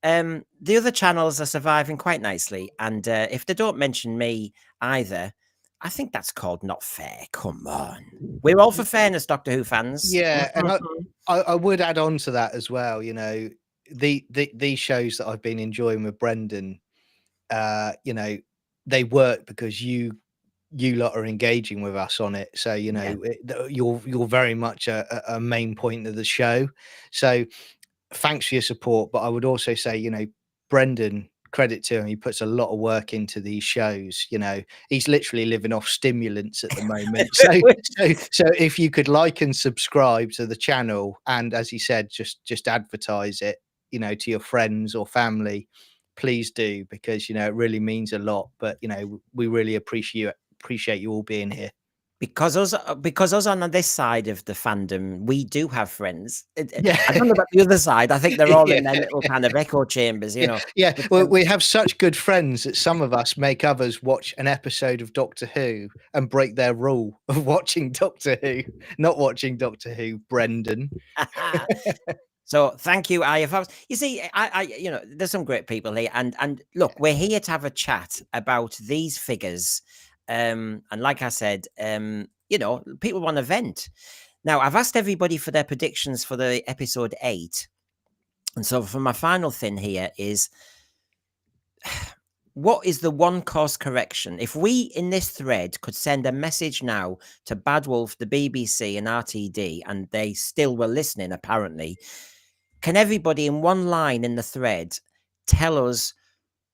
The other channels are surviving quite nicely. And if they don't mention me either, I think that's called not fair. Come on. We're all for fairness, Doctor Who fans. Yeah, and I would add on to that as well, you know, these shows that I've been enjoying with Brendan, you know, they work because you lot are engaging with us on it. So, you know, you're very much a main point of the show. So thanks for your support. But I would also say, you know, Brendan, credit to him, he puts a lot of work into these shows. You know, he's literally living off stimulants at the moment. So if you could like and subscribe to the channel, and as he said, just advertise it, you know, to your friends or family, please do, because you know it really means a lot. But you know, we really appreciate you all being here. Because us on this side of the fandom, we do have friends. Yeah. I don't know about the other side. I think they're all in their little kind of echo chambers, you know. Yeah. But, Well, we have such good friends that some of us make others watch an episode of Doctor Who and break their rule of watching Doctor Who, not watching Doctor Who, Brendan. So thank you, IFRs. You see, I you know, there's some great people here, and look, we're here to have a chat about these figures. And like I said, you know, people want to vent. Now, I've asked everybody for their predictions for the episode 8. And so for my final thing here is, what is the one course correction? If we in this thread could send a message now to Bad Wolf, the BBC, and RTD, and they still were listening, apparently, can everybody in one line in the thread tell us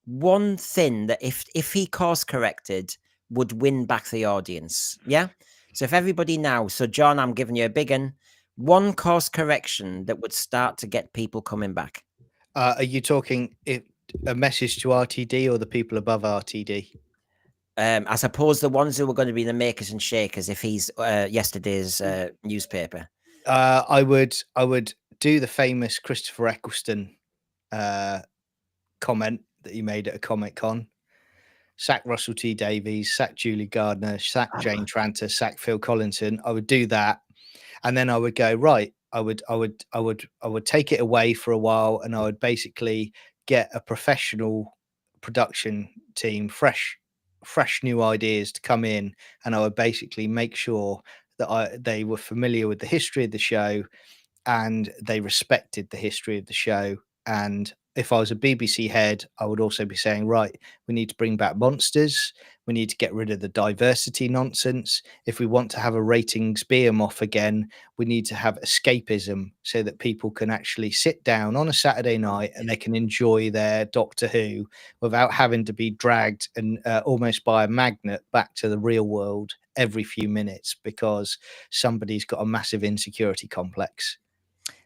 one thing that if he course corrected would win back the audience? Yeah. So if everybody now, so John, I'm giving you a big one course correction that would start to get people coming back. Are you talking a message to RTD or the people above RTD? I suppose the ones who were going to be the makers and shakers if he's yesterday's newspaper. I would do the famous Christopher Eccleston comment that he made at a Comic-Con. Sack Russell T Davies, sack Julie Gardner, sack Jane Tranter, sack Phil Collinson. I would do that, and then I would go right. I would take it away for a while, and I would basically get a professional production team, fresh new ideas to come in, and I would basically make sure that they were familiar with the history of the show, and they respected the history of the show, and if I was a BBC head, I would also be saying, right, we need to bring back monsters. We need to get rid of the diversity nonsense. If we want to have a ratings behemoth again, we need to have escapism so that people can actually sit down on a Saturday night and they can enjoy their Doctor Who without having to be dragged and almost by a magnet back to the real world every few minutes because somebody's got a massive insecurity complex.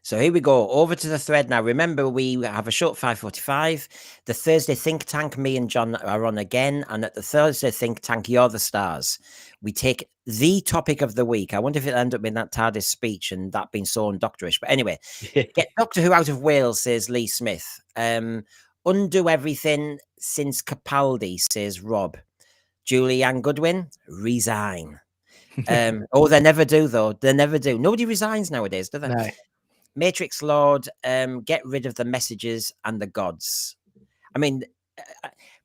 So here we go, over to the thread now. Remember, we have a short 5:45. The Thursday think tank, me and John are on again. And at the Thursday think tank, you're the stars. We take the topic of the week. I wonder if it'll end up being that TARDIS speech and that being so undoctorish. But anyway, get Doctor Who out of Wales, says Lee Smith. Undo everything since Capaldi, says Rob. Julianne Goodwin, resign. Oh, they never do, though. They never do. Nobody resigns nowadays, do they? No. Matrix Lord, get rid of the messages and the gods. I mean,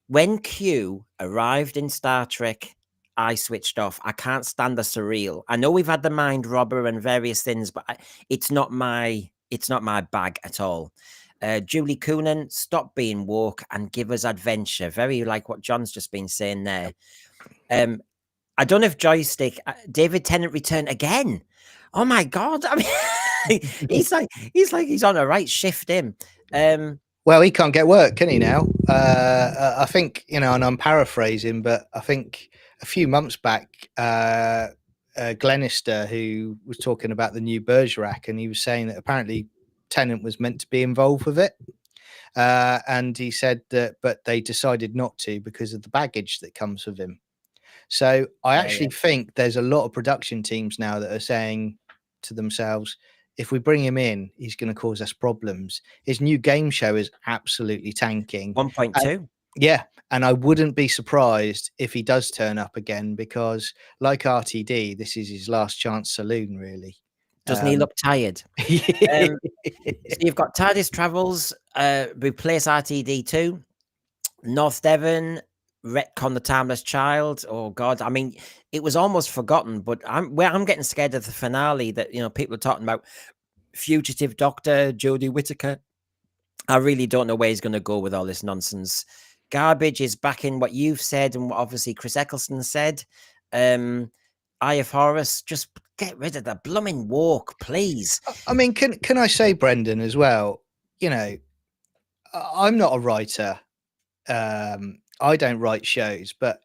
when Q arrived in Star Trek, I switched off. I can't stand the surreal. I know we've had the mind robber and various things, but it's not my bag at all. Julie Coonan, stop being woke and give us adventure. Very like what John's just been saying there. I don't know if joystick. David Tennant returned again. Oh my god! I mean, he's on a right shift. Him. Well, he can't get work, can he now? I think, and I'm paraphrasing, but I think a few months back, Glenister, who was talking about the new Bergerac, and he was saying that apparently Tennant was meant to be involved with it. And he said that, but they decided not to because of the baggage that comes with him. So I actually think there's a lot of production teams now that are saying to themselves, if we bring him in, he's going to cause us problems. His new game show is absolutely tanking. 1.2. Yeah. And I wouldn't be surprised if he does turn up again because, like RTD, this is his last chance saloon, really. Doesn't he look tired? So you've got TARDIS Travels, replace RTD2. North Devon, retcon the Timeless Child. Oh God, I mean, it was almost forgotten, but I'm getting scared of the finale that people are talking about. Fugitive Doctor, Jodie Whittaker. I really don't know where he's going to go with all this nonsense. Garbage is back in what you've said and what obviously Chris Eccleston said. Eye of Horus, just get rid of the blooming walk, please. I mean, can I say, Brendan, as well? I'm not a writer. I don't write shows, but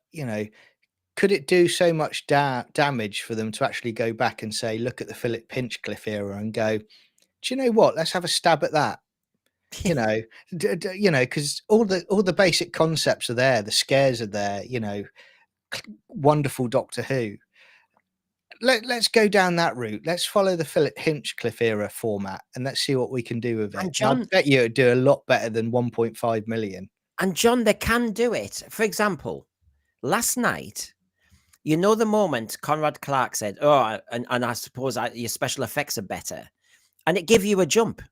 could it do so much damage for them to actually go back and say, look at the Philip Hinchcliffe era and go, do you know what? Let's have a stab at that. Because all the basic concepts are there, the scares are there. Wonderful Doctor Who. Let's go down that route. Let's follow the Philip Hinchcliffe era format and let's see what we can do with it. And John, I bet you it'd do a lot better than 1.5 million. And John, they can do it. For example, last night, the moment Conrad Clark said, "Oh, and I suppose your special effects are better," and it gave you a jump.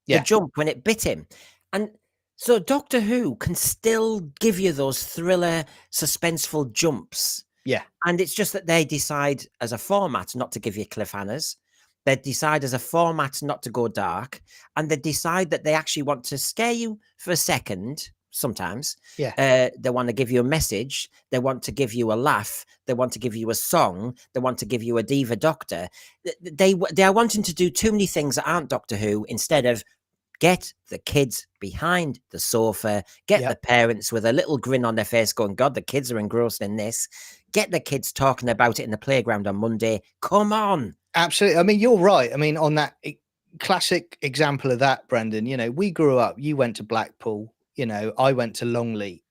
The jump when it bit him, and so Doctor Who can still give you those thriller, suspenseful jumps. Yeah. And it's just that they decide as a format not to give you cliffhangers. They decide as a format not to go dark. And they decide that they actually want to scare you for a second, sometimes. Yeah. They want to give you a message. They want to give you a laugh. They want to give you a song. They want to give you a diva doctor. They are wanting to do too many things that aren't Doctor Who instead of get the kids behind the sofa, get the parents with a little grin on their face going, God, the kids are engrossed in this. Get the kids talking about it in the playground on Monday. Come on. Absolutely. I mean, you're right. I mean, on that classic example of that, Brendan, we grew up, you went to Blackpool, I went to Longley,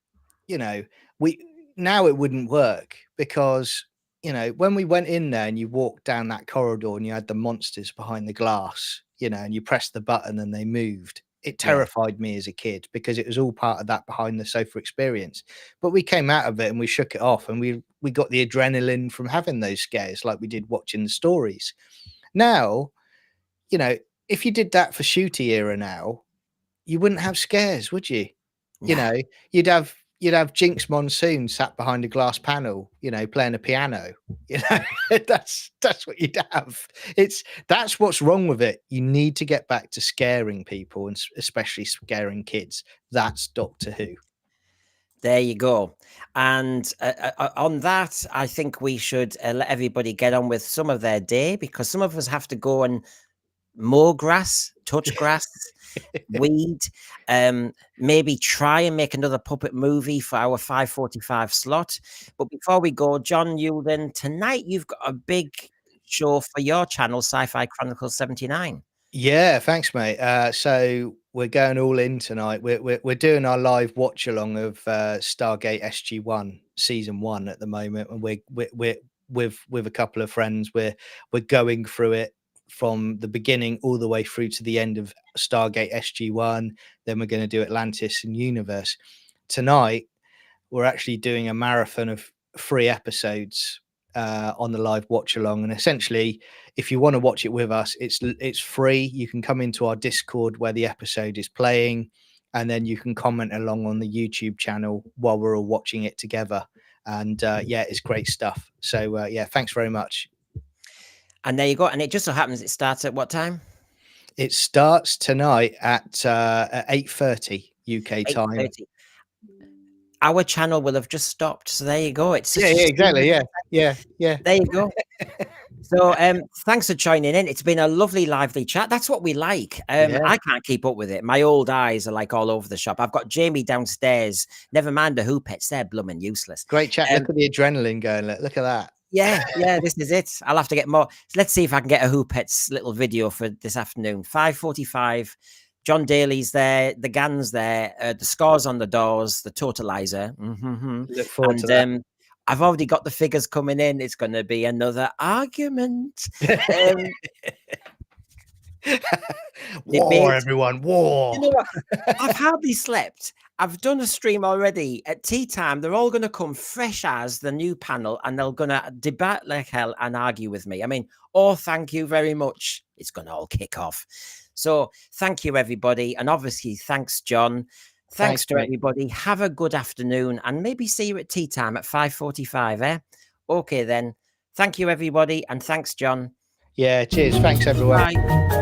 now it wouldn't work because, when we went in there and you walked down that corridor and you had the monsters behind the glass, and you pressed the button and they moved. It terrified me as a kid because it was all part of that behind the sofa experience. But we came out of it and we shook it off and we got the adrenaline from having those scares like we did watching the stories. Now, if you did that for Shooty era now, you wouldn't have scares, would you? You'd have you'd have Jinx Monsoon sat behind a glass panel, you know, playing a piano. You know, that's what you'd have. That's what's wrong with it. You need to get back to scaring people, and especially scaring kids. That's Doctor Who. There you go. And on that, I think we should let everybody get on with some of their day, because some of us have to go and mow grass, touch grass, weed, maybe try and make another puppet movie for our 5:45 slot. But before we go, John Yulden, tonight you've got a big show for your channel, Sci-Fi Chronicles 79. Yeah, thanks, mate. So we're going all in tonight. We're doing our live watch along of Stargate SG-1 season 1 at the moment, and we're with a couple of friends. We're going through it from the beginning all the way through to the end of Stargate SG-1. Then we're going to do Atlantis and Universe. Tonight, we're actually doing a marathon of 3 episodes on the live watch along, and essentially, if you want to watch it with us, it's free. You can come into our Discord where the episode is playing, and then you can comment along on the YouTube channel while we're all watching it together. And yeah, it's great stuff. So yeah, thanks very much. And there you go. And it just so happens it starts at what time? It starts tonight at 8:30 UK time. 8:30. Our channel will have just stopped. So there you go. It's yeah, exactly. Yeah. There you go. So thanks for joining in. It's been a lovely, lively chat. That's what we like. I can't keep up with it. My old eyes are like all over the shop. I've got Jamie downstairs. Never mind the hoopets. They're blooming useless. Great chat. Look at the adrenaline going. Look at that. Yeah, this is it. I'll have to get more. Let's see if I can get a hoopets little video for this afternoon. 5:45. John Daly's there, the Gan's there, the scores on the doors, the totalizer. Look forward to that. I've already got the figures coming in. It's going to be another argument. War, everyone, war. You know what? I've hardly slept. I've done a stream already. At tea time, they're all going to come fresh as the new panel, and they're going to debate like hell and argue with me. I mean, oh, thank you very much. It's going to all kick off. So thank you, everybody. And obviously, thanks, John. Thanks to everybody. Have a good afternoon, and maybe see you at tea time at 5:45, eh? Okay, then. Thank you, everybody. And thanks, John. Yeah, cheers. Thanks, everyone. Bye.